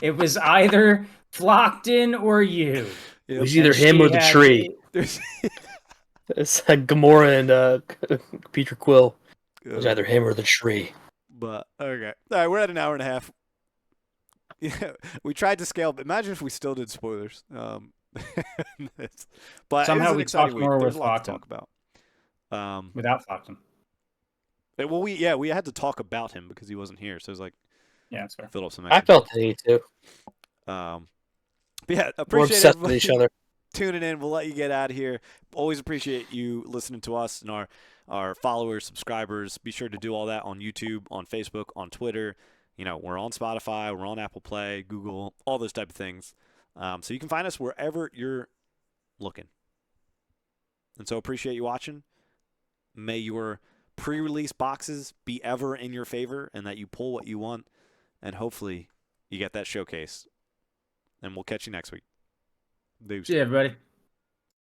It was either Flockton or you. It was Yep. either him or the tree. There's- It's like Gamora and Peter Quill. It was either him or the tree. But okay, all right, we're at an hour and a half. Yeah, we tried to scale, but imagine if we still did spoilers. But Somehow it was an we exciting talked week. more There's with a lot to Flockton. talk about. Without Flockton. Well, we had to talk about him because he wasn't here, so it was like Yeah, that's fair. fill up some I extra. felt the need to. But yeah, We're appreciate obsessed with everybody each other. tuning in. We'll let you get out of here. Always appreciate you listening to us and our followers, subscribers. Be sure to do all that on YouTube, on Facebook, on Twitter. We're on Spotify, we're on Apple Play, Google, all those type of things. So you can find us wherever you're looking. And so appreciate you watching. May your pre-release boxes be ever in your favor and that you pull what you want. And hopefully you get that showcase. And we'll catch you next week. Deuce. See you, everybody.